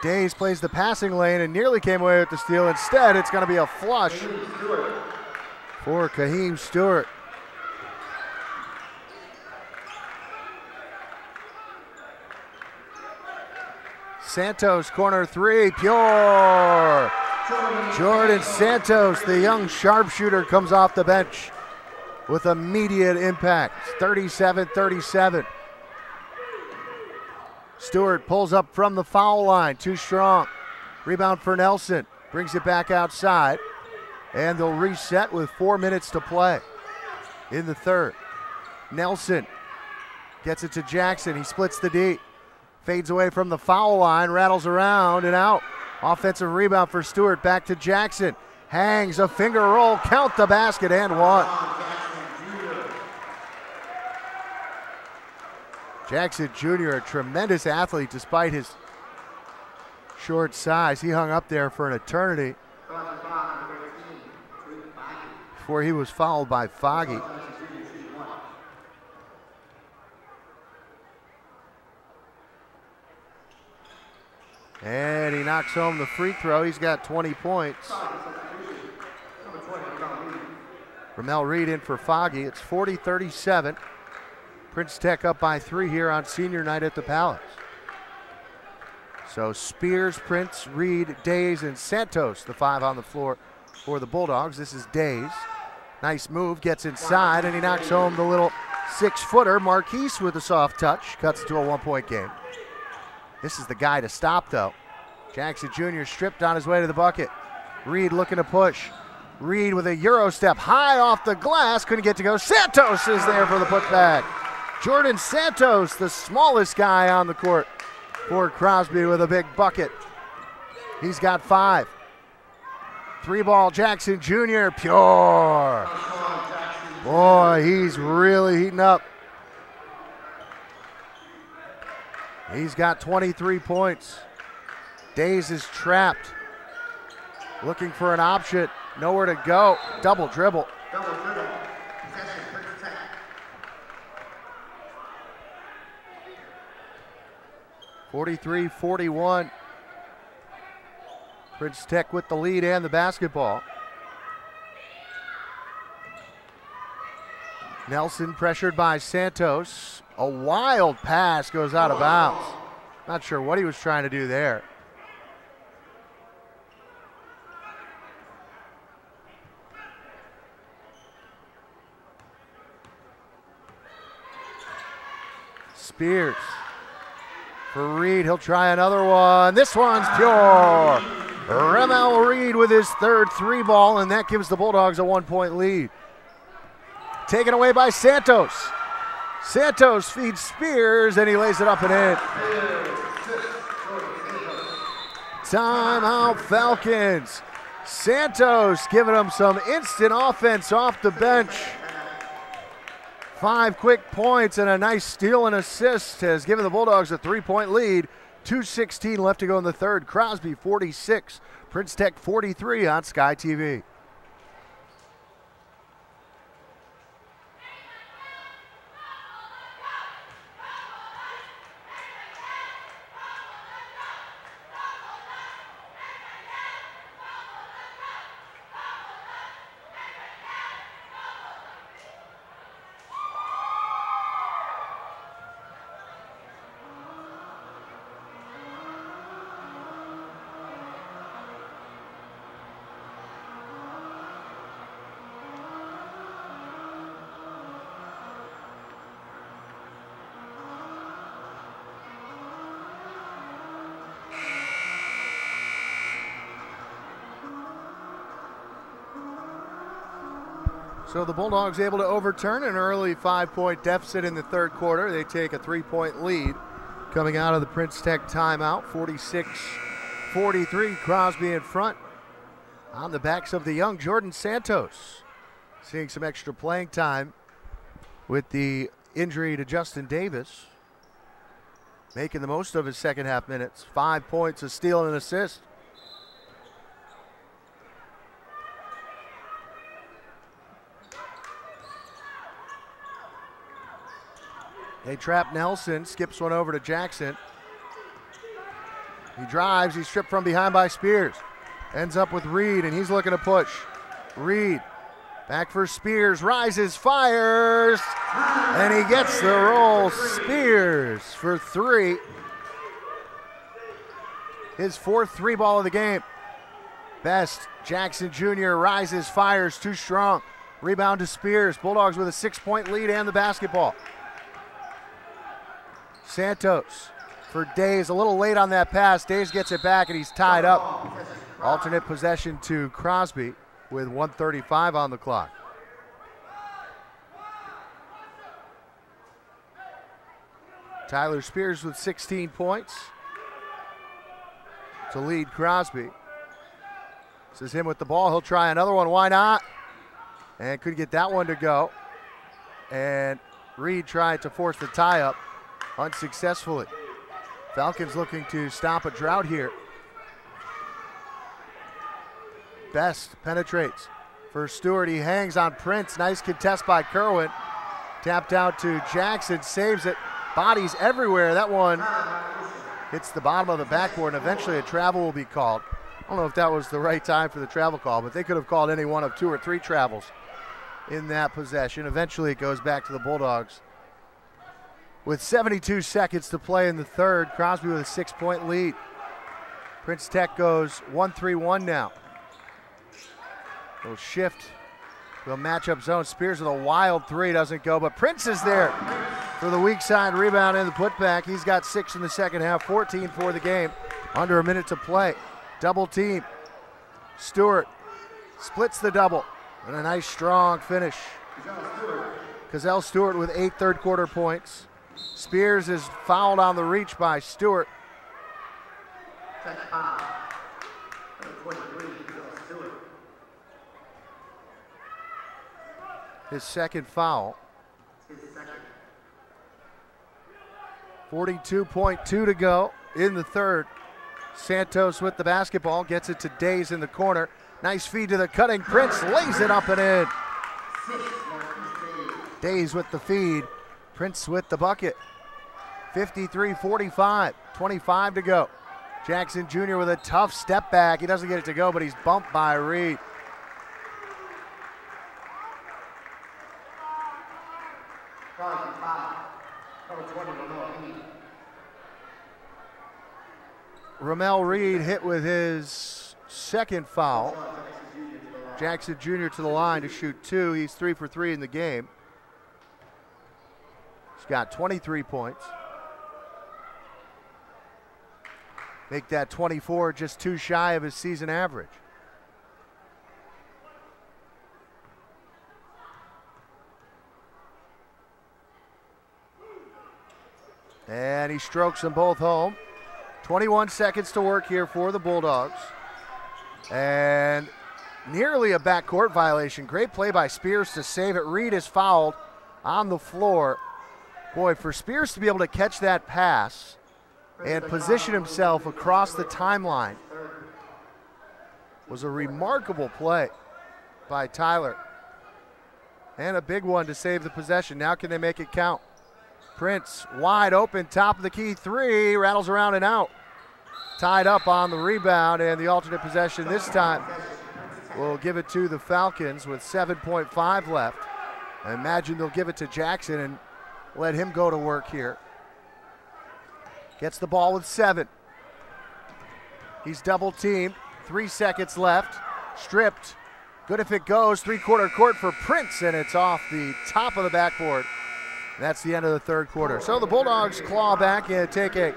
Days plays the passing lane and nearly came away with the steal. Instead, it's going to be a flush for Kaheem Stewart. Santos, corner 3, pure. Jordan Santos, the young sharpshooter, comes off the bench with immediate impact. 37-37. Stewart pulls up from the foul line, too strong. Rebound for Nelson, brings it back outside, and they'll reset with 4 minutes to play in the third. Nelson gets it to Jackson, he splits the D, fades away from the foul line, rattles around and out. Offensive rebound for Stewart, back to Jackson, hangs a finger roll, count the basket and one. Jackson Jr., a tremendous athlete despite his short size. He hung up there for an eternity before he was fouled by Foggy. And he knocks home the free throw. He's got 20 points. Ramel Reed in for Foggy. It's 40-37. Prince Tech up by 3 here on senior night at the Palace. So Spears, Prince, Reed, Days, and Santos, the 5 on the floor for the Bulldogs. This is Days. Nice move, gets inside, and he knocks home the little 6-footer. Marquise with a soft touch, cuts it to a 1-point game. This is the guy to stop, though. Jackson Jr. stripped on his way to the bucket. Reed looking to push. Reed with a Euro step high off the glass, couldn't get to go. Santos is there for the putback. Jordan Santos, the smallest guy on the court for Crosby with a big bucket. He's got 5. 3-ball Jackson Jr., pure. Boy, he's really heating up. He's got 23 points. Days is trapped. Looking for an option, nowhere to go. Double dribble. 43-41. Prince Tech with the lead and the basketball. Nelson pressured by Santos. A wild pass goes out of bounds. Not sure what he was trying to do there. Spears for Reed, he'll try another one. This one's pure. Ramel Reed with his third 3-ball, and that gives the Bulldogs a 1-point lead. Taken away by Santos. Santos feeds Spears, and he lays it up and in. Timeout Falcons. Santos giving them some instant offense off the bench. 5 quick points and a nice steal and assist has given the Bulldogs a 3-point lead. 2:16 left to go in the third. Crosby 46, Prince Tech 43 on Sky TV. So the Bulldogs able to overturn an early 5-point deficit in the third quarter. They take a 3-point lead coming out of the Prince Tech timeout, 46-43. Crosby in front on the backs of the young Jordan Santos. Seeing some extra playing time with the injury to Justin Davis. Making the most of his second half minutes. 5 points, a steal, and an assist. They trap Nelson, skips one over to Jackson. He drives, he's stripped from behind by Spears. Ends up with Reed, and he's looking to push. Reed, back for Spears, rises, fires, and he gets the roll. Spears for 3. His 4th 3-ball of the game. Best, Jackson Jr. rises, fires, too strong. Rebound to Spears. Bulldogs with a 6-point lead and the basketball. Santos for Days, a little late on that pass. Days gets it back and he's tied up. Alternate possession to Crosby with 1:35 on the clock. Tyler Spears with 16 points to lead Crosby. This is him with the ball. He'll try another one. Why not? And couldn't get that one to go. And Reed tried to force the tie-up unsuccessfully. Falcons looking to stop a drought here. Best penetrates for Stewart. He hangs on Prince. Nice contest by Kerwin. Tapped out to Jackson. Saves it. Bodies everywhere. That one hits the bottom of the backboard, and eventually a travel will be called. I don't know if that was the right time for the travel call, but they could have called any one of 2 or 3 travels in that possession. Eventually it goes back to the Bulldogs. With 72 seconds to play in the third, Crosby with a 6-point lead. Prince Tech goes 1-3-1 now. They'll shift to a matchup zone. Spears with a wild 3, doesn't go, but Prince is there for the weak side rebound and the putback. He's got 6 in the second half, 14 for the game. Under a minute to play. Double team. Stewart splits the double and a nice strong finish. Cazell Stewart with 8 third quarter points. Spears is fouled on the reach by Stewart. His second foul. 42.2 to go in the third. Santos with the basketball, gets it to Days in the corner. Nice feed to the cutting Prince, lays it up and in. Days with the feed. Prince with the bucket. 53-45, 25 to go. Jackson Jr. with a tough step back. He doesn't get it to go, but he's bumped by Reed. Ramel Reed hit with his second foul. Jackson Jr. to the line to shoot 2. He's 3 for 3 in the game. He's got 23 points. Make that 24, just 2 shy of his season average. And he strokes them both home. 21 seconds to work here for the Bulldogs. And nearly a backcourt violation. Great play by Spears to save it. Reed is fouled on the floor. Boy, for Spears to be able to catch that pass and position himself across the timeline was a remarkable play by Tyler. And a big one to save the possession. Now can they make it count? Prince wide open, top of the key 3, rattles around and out. Tied up on the rebound, and the alternate possession this time will give it to the Falcons with 7.5 left. I imagine they'll give it to Jackson and let him go to work here. Gets the ball with 7. He's double teamed, 3 seconds left. Stripped, good if it goes, 3-quarter court for Prince, and it's off the top of the backboard. That's the end of the third quarter. So the Bulldogs claw back and take a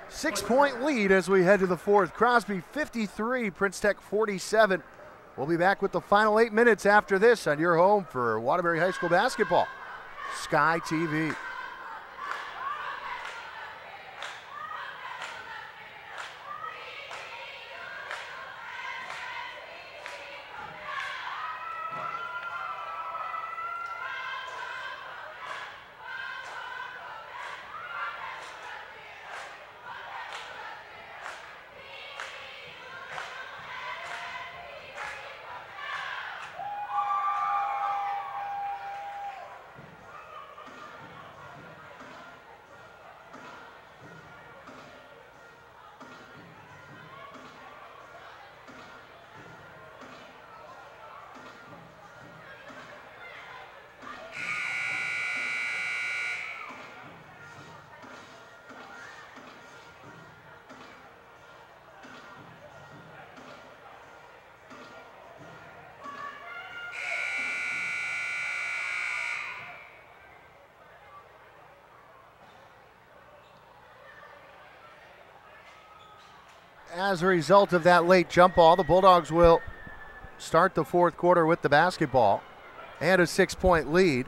6-point lead as we head to the fourth. Crosby 53, Prince Tech 47. We'll be back with the final 8 minutes after this on your home for Waterbury High School basketball, Sky TV. As a result of that late jump ball, the Bulldogs will start the fourth quarter with the basketball and a 6-point lead.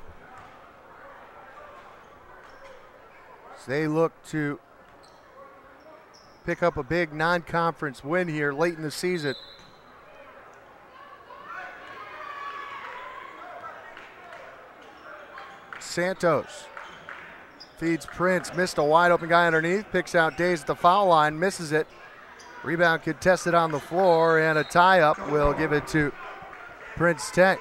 So they look to pick up a big non-conference win here late in the season. Santos feeds Prince, missed a wide open guy underneath, picks out Days at the foul line, misses it. Rebound contested on the floor, and a tie-up will give it to Prince Tech.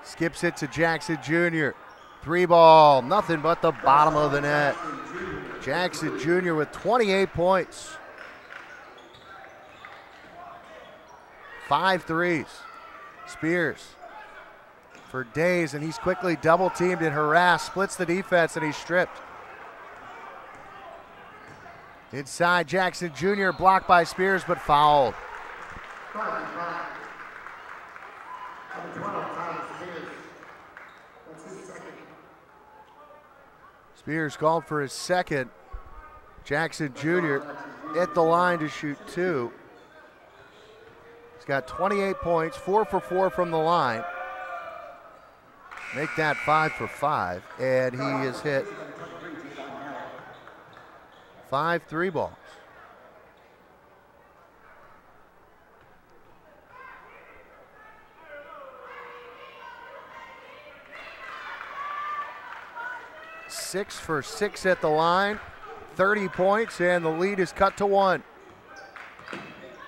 Skips it to Jackson Jr. 3-ball, nothing but the bottom of the net. Jackson Jr. with 28 points. 5 threes. Spears for Days, and he's quickly double teamed and harassed, splits the defense, and he's stripped. Inside, Jackson Jr. blocked by Spears but fouled. Spears called for his second. Jackson Jr. at the line to shoot 2. He's got 28 points, 4 for 4 from the line. Make that 5 for 5, and he has hit 5 3-balls. Six for 6 at the line, 30 points, and the lead is cut to 1.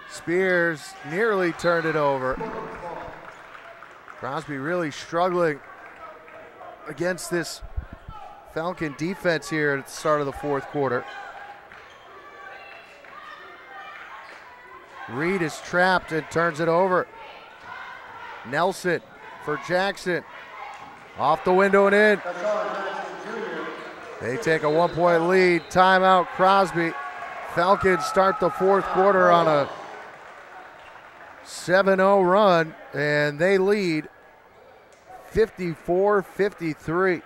Spears nearly turned it over. Crosby really struggling against this Falcon defense here at the start of the fourth quarter. Reed is trapped and turns it over. Nelson for Jackson. Off the window and in. They take a 1-point lead. Timeout, Crosby. Falcons start the fourth quarter on a 7-0 run, and they lead 54-53.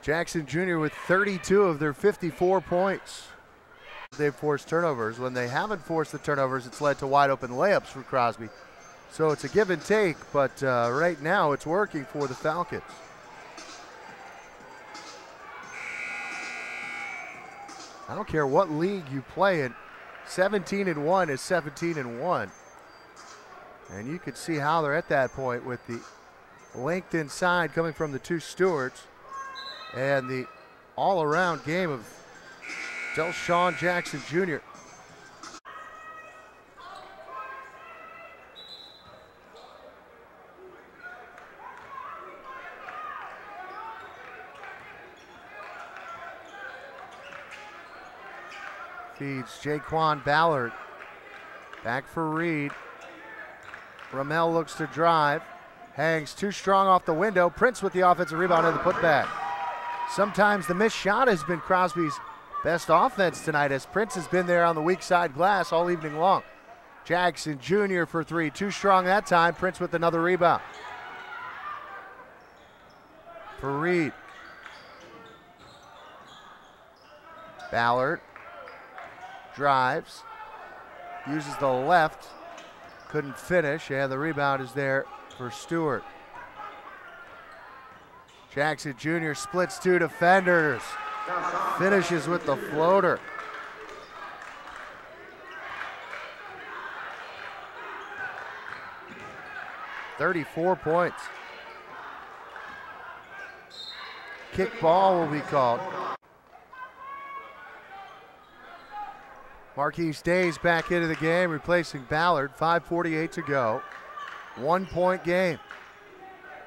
Jackson Jr. with 32 of their 54 points. They've forced turnovers. When they haven't forced the turnovers, it's led to wide open layups for Crosby. So it's a give and take, but right now it's working for the Falcons. I don't care what league you play in, 17-1 is 17-1. And you can see how they're at that point with the length inside coming from the two Stewarts and the all-around game of Delshawn Jackson Jr. Feeds Jaquan Ballard. Back for Reed. Ramel looks to drive. Hangs too strong off the window. Prince with the offensive rebound and the putback. Sometimes the missed shot has been Crosby's best offense tonight, as Prince has been there on the weak side glass all evening long. Jackson Jr. for three, too strong that time. Prince with another rebound. For Reed. Ballard drives, uses the left, couldn't finish, and the rebound is there for Stewart. Jackson Jr. splits two defenders, finishes with the floater. .34 points. Kick ball will be called. Marquise Days back into the game, replacing Ballard. 5:48 to go. 1 point game.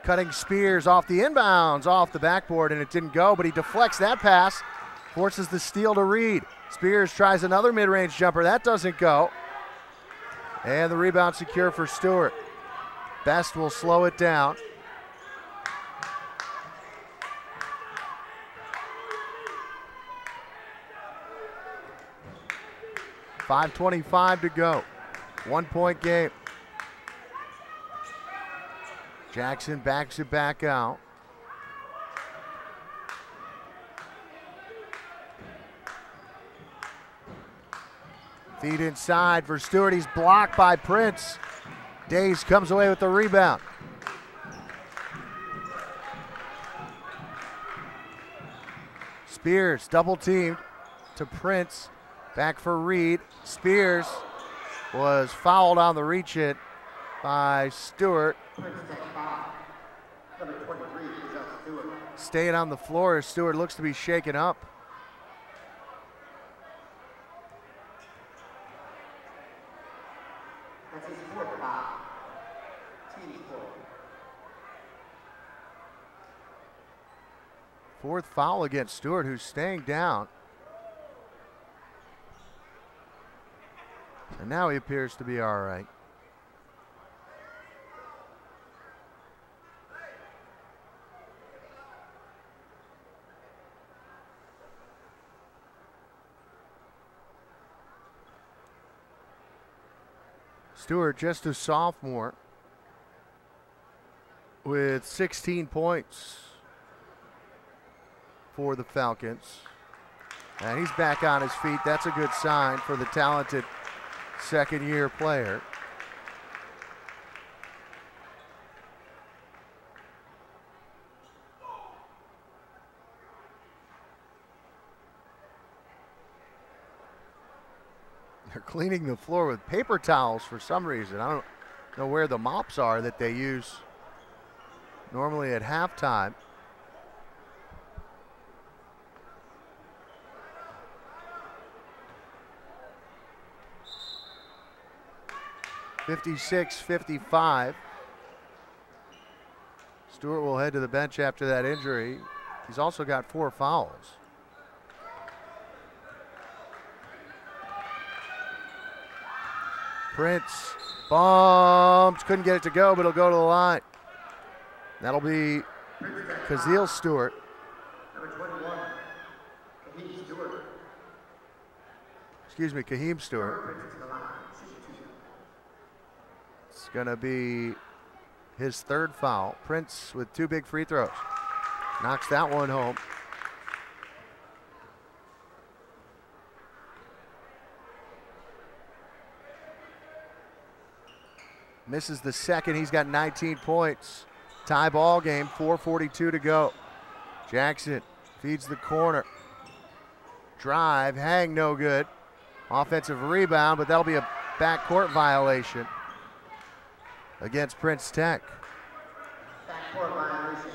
Cutting Spears off the inbounds, off the backboard, and it didn't go, but he deflects that pass, forces the steal to Reed. Spears tries another mid-range jumper. That doesn't go. And the rebound secure for Stewart. Best will slow it down. .525 to go. 1 point game. Jackson backs it back out. Feed inside for Stewart. He's blocked by Prince. Days comes away with the rebound. Spears double teamed to Prince. Back for Reed. Spears was fouled on the reach it by Stewart. Staying on the floor as Stewart looks to be shaken up. That's his fourth foul. Team's fourth. Fourth foul against Stewart, who's staying down. And now he appears to be all right. Stewart, just a sophomore, with 16 points for the Falcons. And he's back on his feet. That's a good sign for the talented second-year player. They're cleaning the floor with paper towels for some reason. I don't know where the mops are that they use normally at halftime. .56-55. Stewart will head to the bench after that injury. He's also got 4 fouls. Prince bumps, couldn't get it to go, but it'll go to the line. That'll be Kazeel Stewart. Number 21, Kaheem Stewart. Excuse me, Kaheem Stewart. It's gonna be his third foul. Prince with 2 big free throws. Knocks that one home. Misses the second. He's got 19 points. Tie ball game, 4:42 to go. Jackson feeds the corner. Drive, hang, no good. Offensive rebound, but that'll be a backcourt violation against Prince Tech. Backcourt violation.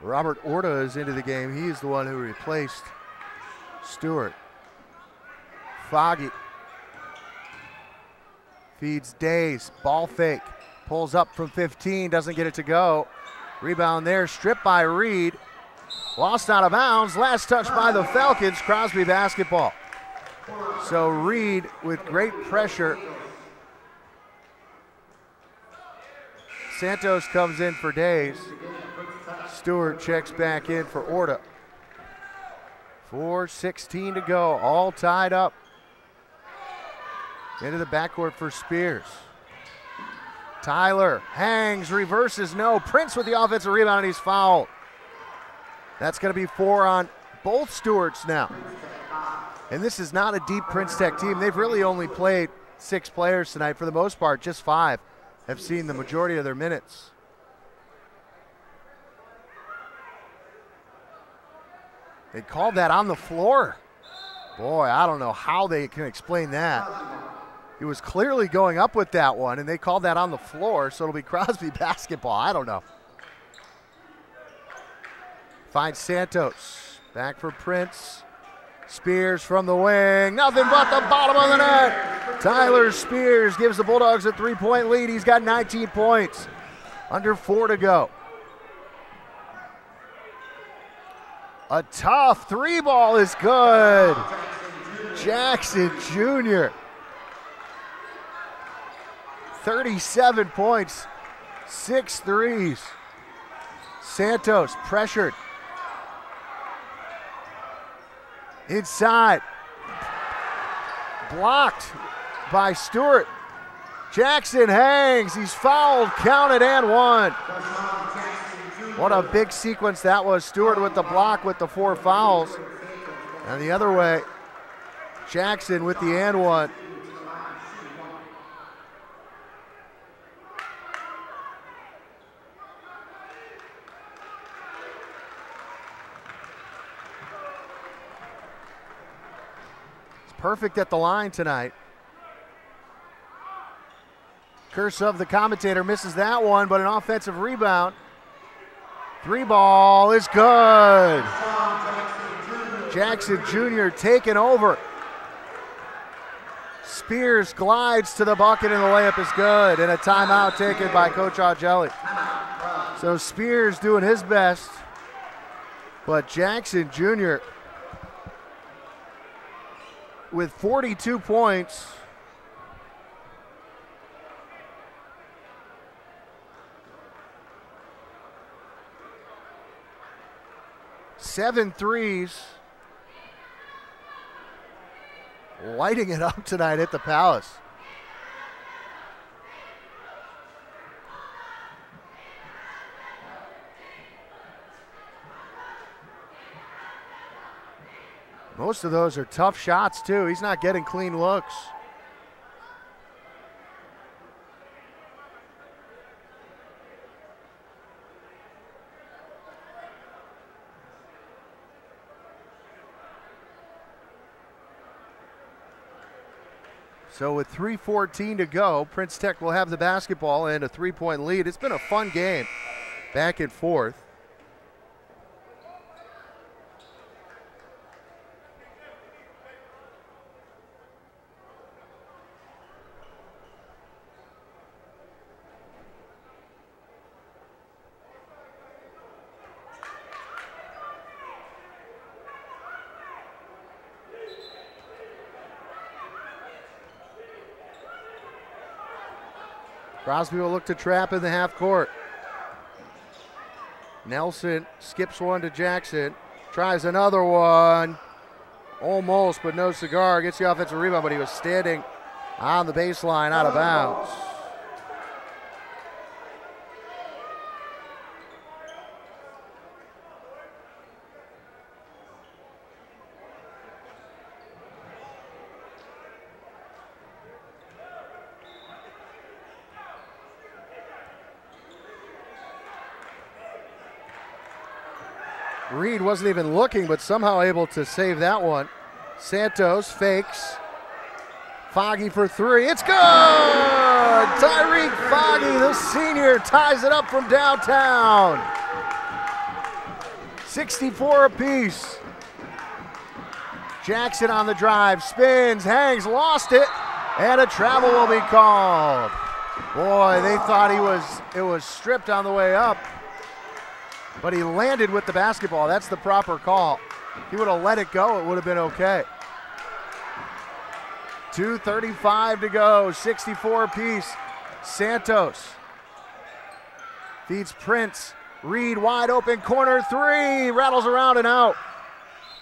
Robert Orta is into the game. He is the one who replaced Stewart. Foggy feeds Days, ball fake, pulls up from 15, doesn't get it to go. Rebound there, stripped by Reed. Lost out of bounds, last touch by the Falcons, Crosby basketball. So Reed with great pressure Santos comes in for Days. Stewart checks back in for Orta. 4:16 to go, all tied up. Into the backcourt for Spears. Tyler hangs, reverses, no. Prince with the offensive rebound, and he's fouled. That's going to be 4 on both Stewarts now. And this is not a deep Prince Tech team. They've really only played 6 players tonight. For the most part, just 5 have seen the majority of their minutes. They called that on the floor. Boy, I don't know how they can explain that. He was clearly going up with that one, and they called that on the floor, so it'll be Crosby basketball. I don't know. Finds Santos. Back for Prince. Spears from the wing. Nothing but the bottom of the net. Tyler Spears gives the Bulldogs a 3-point lead. He's got 19 points. Under 4 to go. A tough 3-ball is good. Jackson Jr. 37 points, 6 threes. Santos pressured. Inside. Blocked by Stewart. Jackson hangs. He's fouled, counted, and one. What a big sequence that was. Stewart with the block with the 4 fouls. And the other way, Jackson with the and one. Perfect at the line tonight. Curse of the commentator misses that one, but an offensive rebound. 3-ball is good. Jackson Jr. taking over. Spears glides to the bucket and the layup is good. And a timeout taken by Coach Augelli. So Spears doing his best, but Jackson Jr. with 42 points. Seven threes. Lighting it up tonight at the Palace. Most of those are tough shots, too. He's not getting clean looks. So with 3:14 to go, Prince Tech will have the basketball and a 3-point lead. It's been a fun game, back and forth. Crosby will look to trap in the half court. Nelson skips one to Jackson. Tries another one. Almost, but no cigar. Gets the offensive rebound, but he was standing on the baseline out of bounds. Reed wasn't even looking, but somehow able to save that one. Santos fakes. Foggy for 3. It's good! Tyreek Foggy, the senior, ties it up from downtown. 64 apiece. Jackson on the drive, spins, hangs, lost it, and a travel will be called. Boy, they thought it was stripped on the way up. But he landed with the basketball. That's the proper call. If he would have let it go, it would have been okay. 2:35 to go, 64 apiece. Santos Feeds Prince. Reed wide open, corner three. Rattles around and out.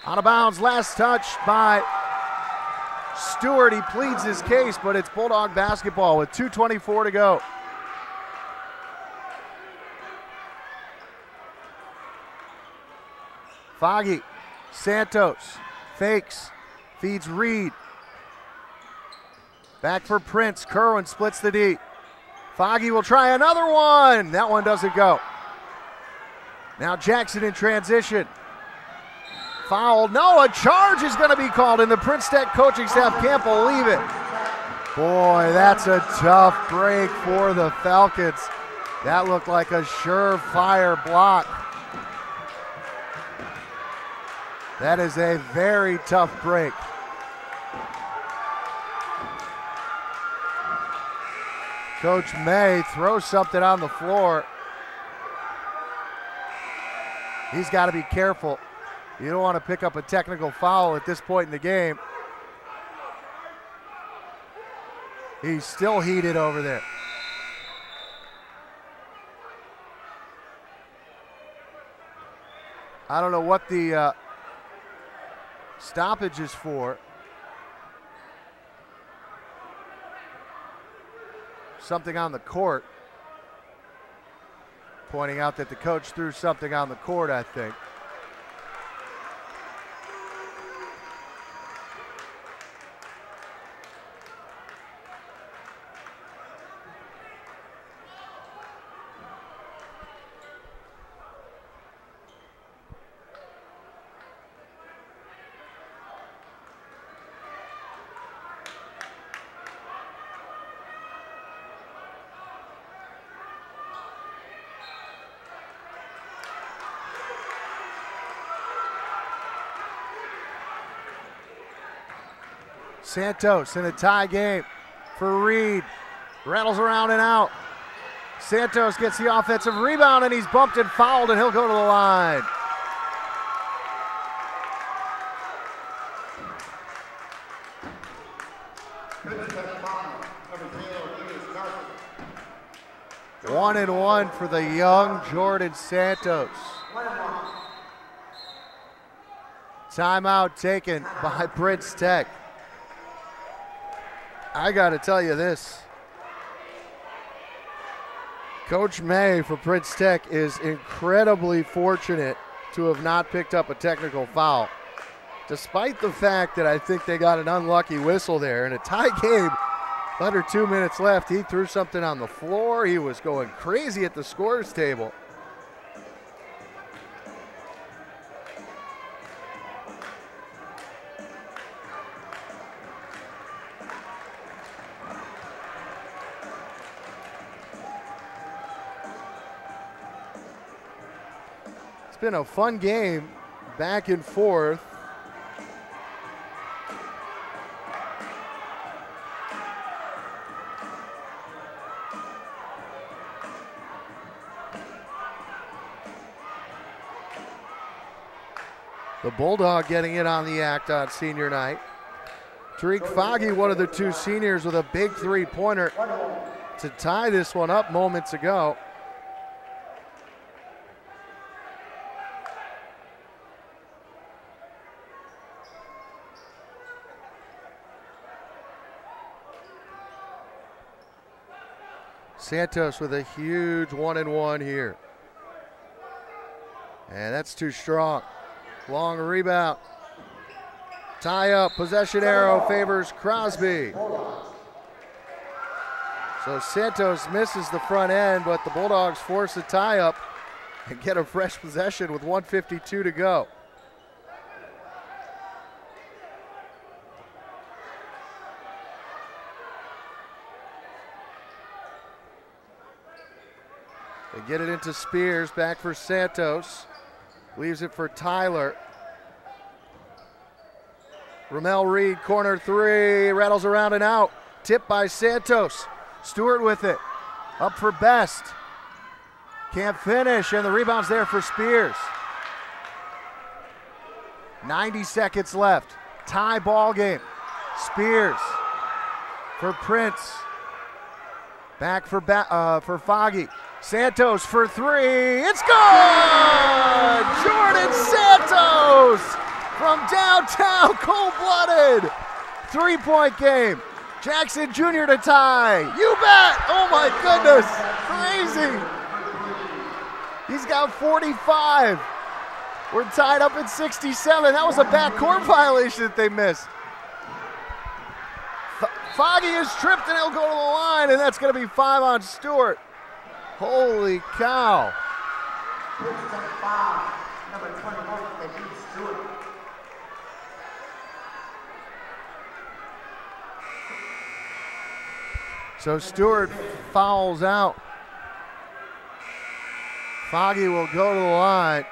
Out of bounds, last touch by Stewart. He pleads his case, but it's Bulldog basketball with 2:24 to go. Foggy, Santos, fakes, feeds Reed. Back for Prince, Kerwin splits the D. Foggy will try another one. That one doesn't go. Now Jackson in transition. Foul, no, a charge is going to be called, and the Prince Tech coaching staff can't believe it. Boy, that's a tough break for the Falcons. That looked like a surefire block. That is a very tough break. Coach May throws something on the floor. He's got to be careful. You don't want to pick up a technical foul at this point in the game. He's still heated over there. I don't know what the stoppage is for. Something on the court. Pointing out that the coach threw something on the court, I think. Santos in a tie game for Reed. Rattles around and out. Santos gets the offensive rebound, and he's bumped and fouled, and he'll go to the line. One and one for the young Jordan Santos. Timeout taken by Prince Tech. I got to tell you this. Coach May for Prince Tech is incredibly fortunate to have not picked up a technical foul, despite the fact that I think they got an unlucky whistle there. In a tie game, under 2 minutes left, he threw something on the floor. He was going crazy at the scorer's table. Been a fun game, back and forth. The Bulldog getting in on the act on senior night. Tariq Foggy, one of the two seniors, with a big three-pointer to tie this one up moments ago. Santos with a huge 1-and-1 here. And that's too strong. Long rebound. Tie up, possession arrow favors Crosby. So Santos misses the front end, but the Bulldogs force a tie up and get a fresh possession with 1:52 to go. They get it into Spears, back for Santos. Leaves it for Tyler. Ramel Reed, corner three, rattles around and out. Tipped by Santos. Stewart with it. Up for Best. Can't finish, and the rebound's there for Spears. 90 seconds left. Tie ball game. Spears for Prince. Back for Foggy. Santos for three. It's good! Jordan Santos from downtown, cold-blooded. 3-point game. Jackson Jr. to tie. You bet! Oh my goodness! Crazy! He's got 45. We're tied up at 67. That was a backcourt violation that they missed. Foggy is tripped and he'll go to the line, and that's going to be 5 on Stewart. Holy cow. So Stewart fouls out. Foggy will go to the line.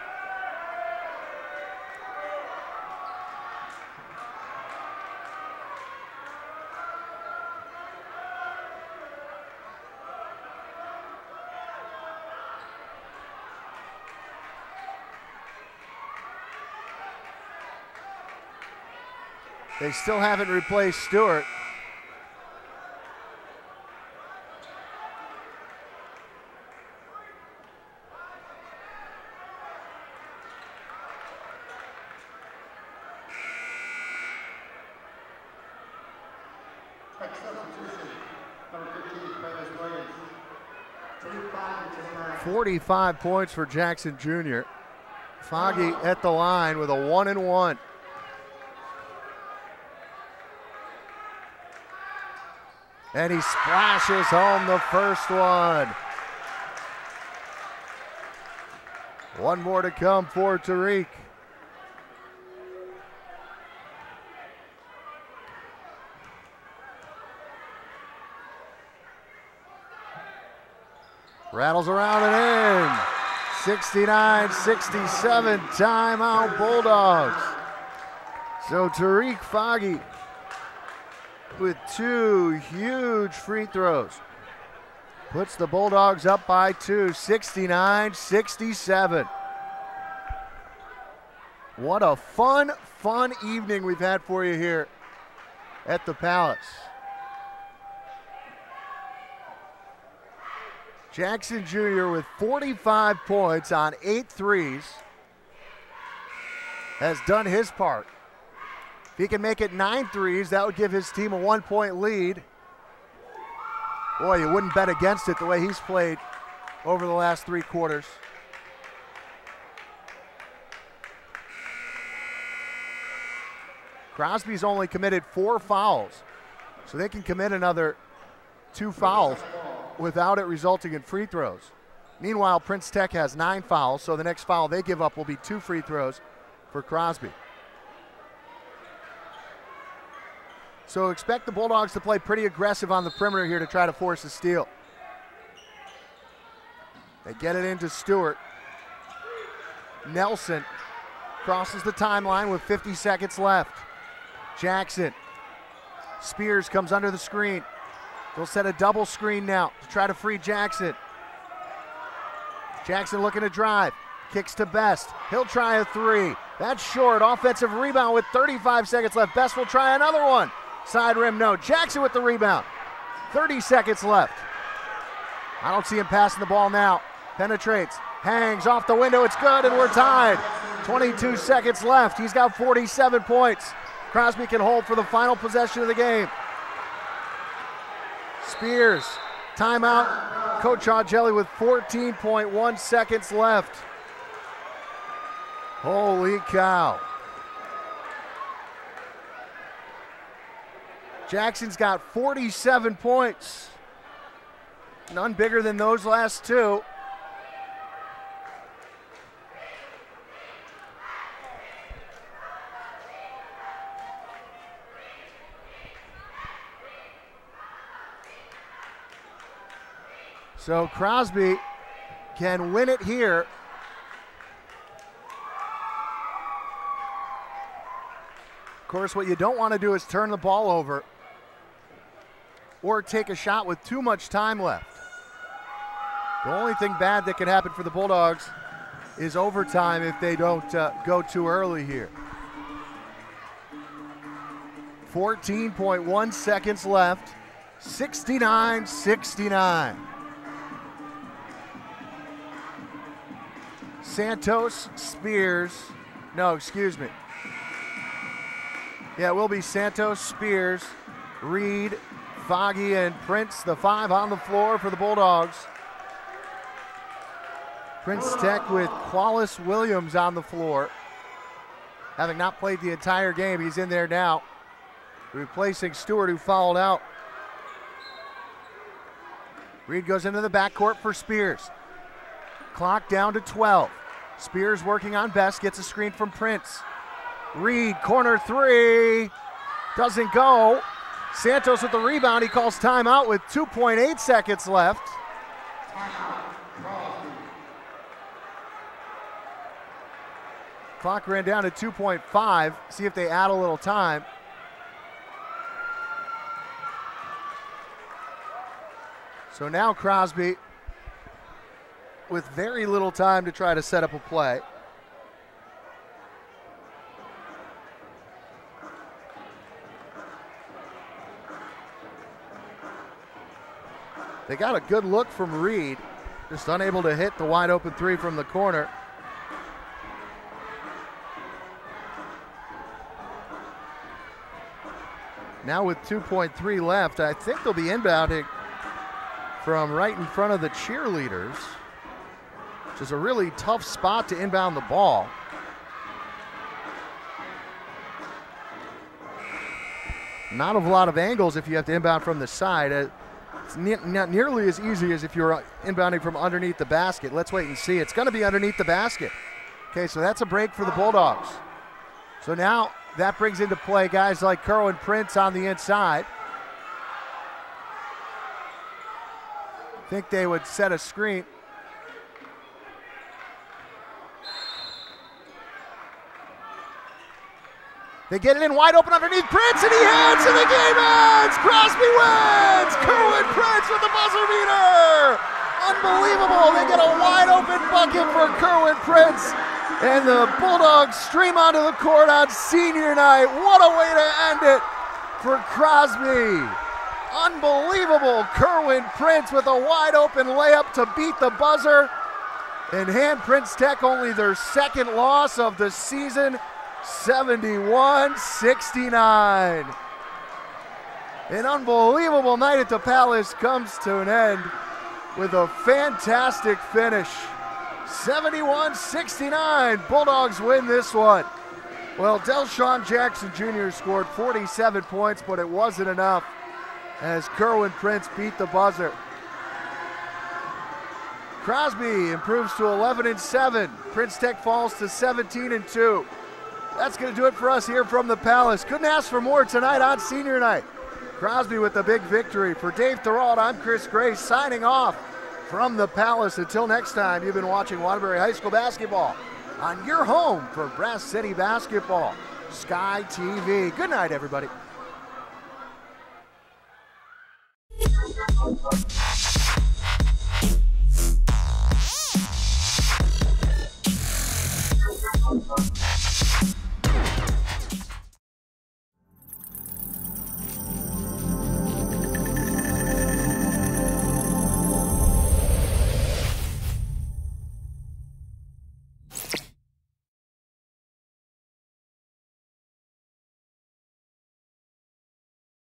They still haven't replaced Stewart. Substitution, number 15, Travis Williams. 45 points for Jackson Jr. Foggy at the line with a 1-and-1. And he splashes home the first one. One more to come for Tariq. Rattles around and in. 69-67, timeout Bulldogs. So Tariq Foggy with 2 huge free throws puts the Bulldogs up by 2, 69-67. What a fun evening we've had for you here at the Palace. Jackson Jr. with 45 points on 8 threes has done his part. If he can make it 9 threes, that would give his team a 1-point lead. Boy, you wouldn't bet against it the way he's played over the last 3 quarters. Crosby's only committed 4 fouls, so they can commit another 2 fouls without it resulting in free throws. Meanwhile, Prince Tech has 9 fouls, so the next foul they give up will be 2 free throws for Crosby. So expect the Bulldogs to play pretty aggressive on the perimeter here to try to force a steal. They get it into Stewart. Nelson crosses the timeline with 50 seconds left. Jackson. Spears comes under the screen. They'll set a double screen now to try to free Jackson. Jackson looking to drive. Kicks to Best. He'll try a 3. That's short. Offensive rebound with 35 seconds left. Best will try another one. Side rim, no. Jackson with the rebound. 30 seconds left. I don't see him passing the ball now. Penetrates. Hangs off the window. It's good, and we're tied. 22 seconds left. He's got 47 points. Crosby can hold for the final possession of the game. Spears, timeout. Coach Augelli with 14.1 seconds left. Holy cow. Jackson's got 47 points. None bigger than those last 2. So Crosby can win it here. Of course, what you don't want to do is turn the ball over or take a shot with too much time left. The only thing bad that could happen for the Bulldogs is overtime if they don't go too early here. 14.1 seconds left, 69-69. Santos, Spears. No, excuse me. Yeah, it will be Santos, Spears, Reed, Foggy, and Prince, the 5 on the floor for the Bulldogs. Prince Tech with Qualis Williams on the floor. Having not played the entire game, he's in there now, replacing Stewart, who fouled out. Reed goes into the backcourt for Spears. Clock down to 12. Spears working on Best, gets a screen from Prince. Reed, corner 3, doesn't go. Santos with the rebound, he calls timeout with 2.8 seconds left. Clock ran down to 2.5. See if they add a little time. So now Crosby with very little time to try to set up a play. They got a good look from Reed, just unable to hit the wide open 3 from the corner. Now with 2.3 left, I think they'll be inbounding from right in front of the cheerleaders, which is a really tough spot to inbound the ball. Not a lot of angles if you have to inbound from the side. It's not nearly as easy as if you're inbounding from underneath the basket. Let's wait and see. It's going to be underneath the basket. Okay, so that's a break for the Bulldogs. So now that brings into play guys like Kerwin Prince on the inside. Think they would set a screen. They get it in wide open underneath Prince, and he hits, and the game ends! Crosby wins! Kerwin Prince with the buzzer beater! Unbelievable! They get a wide open bucket for Kerwin Prince, and the Bulldogs stream onto the court on senior night. What a way to end it for Crosby! Unbelievable! Kerwin Prince with a wide open layup to beat the buzzer, and hand Prince Tech only their second loss of the season. 71-69. An unbelievable night at the Palace comes to an end with a fantastic finish. 71-69. Bulldogs win this one. Well, Delshawn Jackson Jr. scored 47 points, but it wasn't enough as Kerwin Prince beat the buzzer. Crosby improves to 11-7. Prince Tech falls to 17-2. That's going to do it for us here from the Palace. Couldn't ask for more tonight on senior night. Crosby with the big victory. For Dave Thorold, I'm Chris Grace signing off from the Palace. Until next time, you've been watching Waterbury High School basketball on your home for Brass City basketball, Sky TV. Good night, everybody.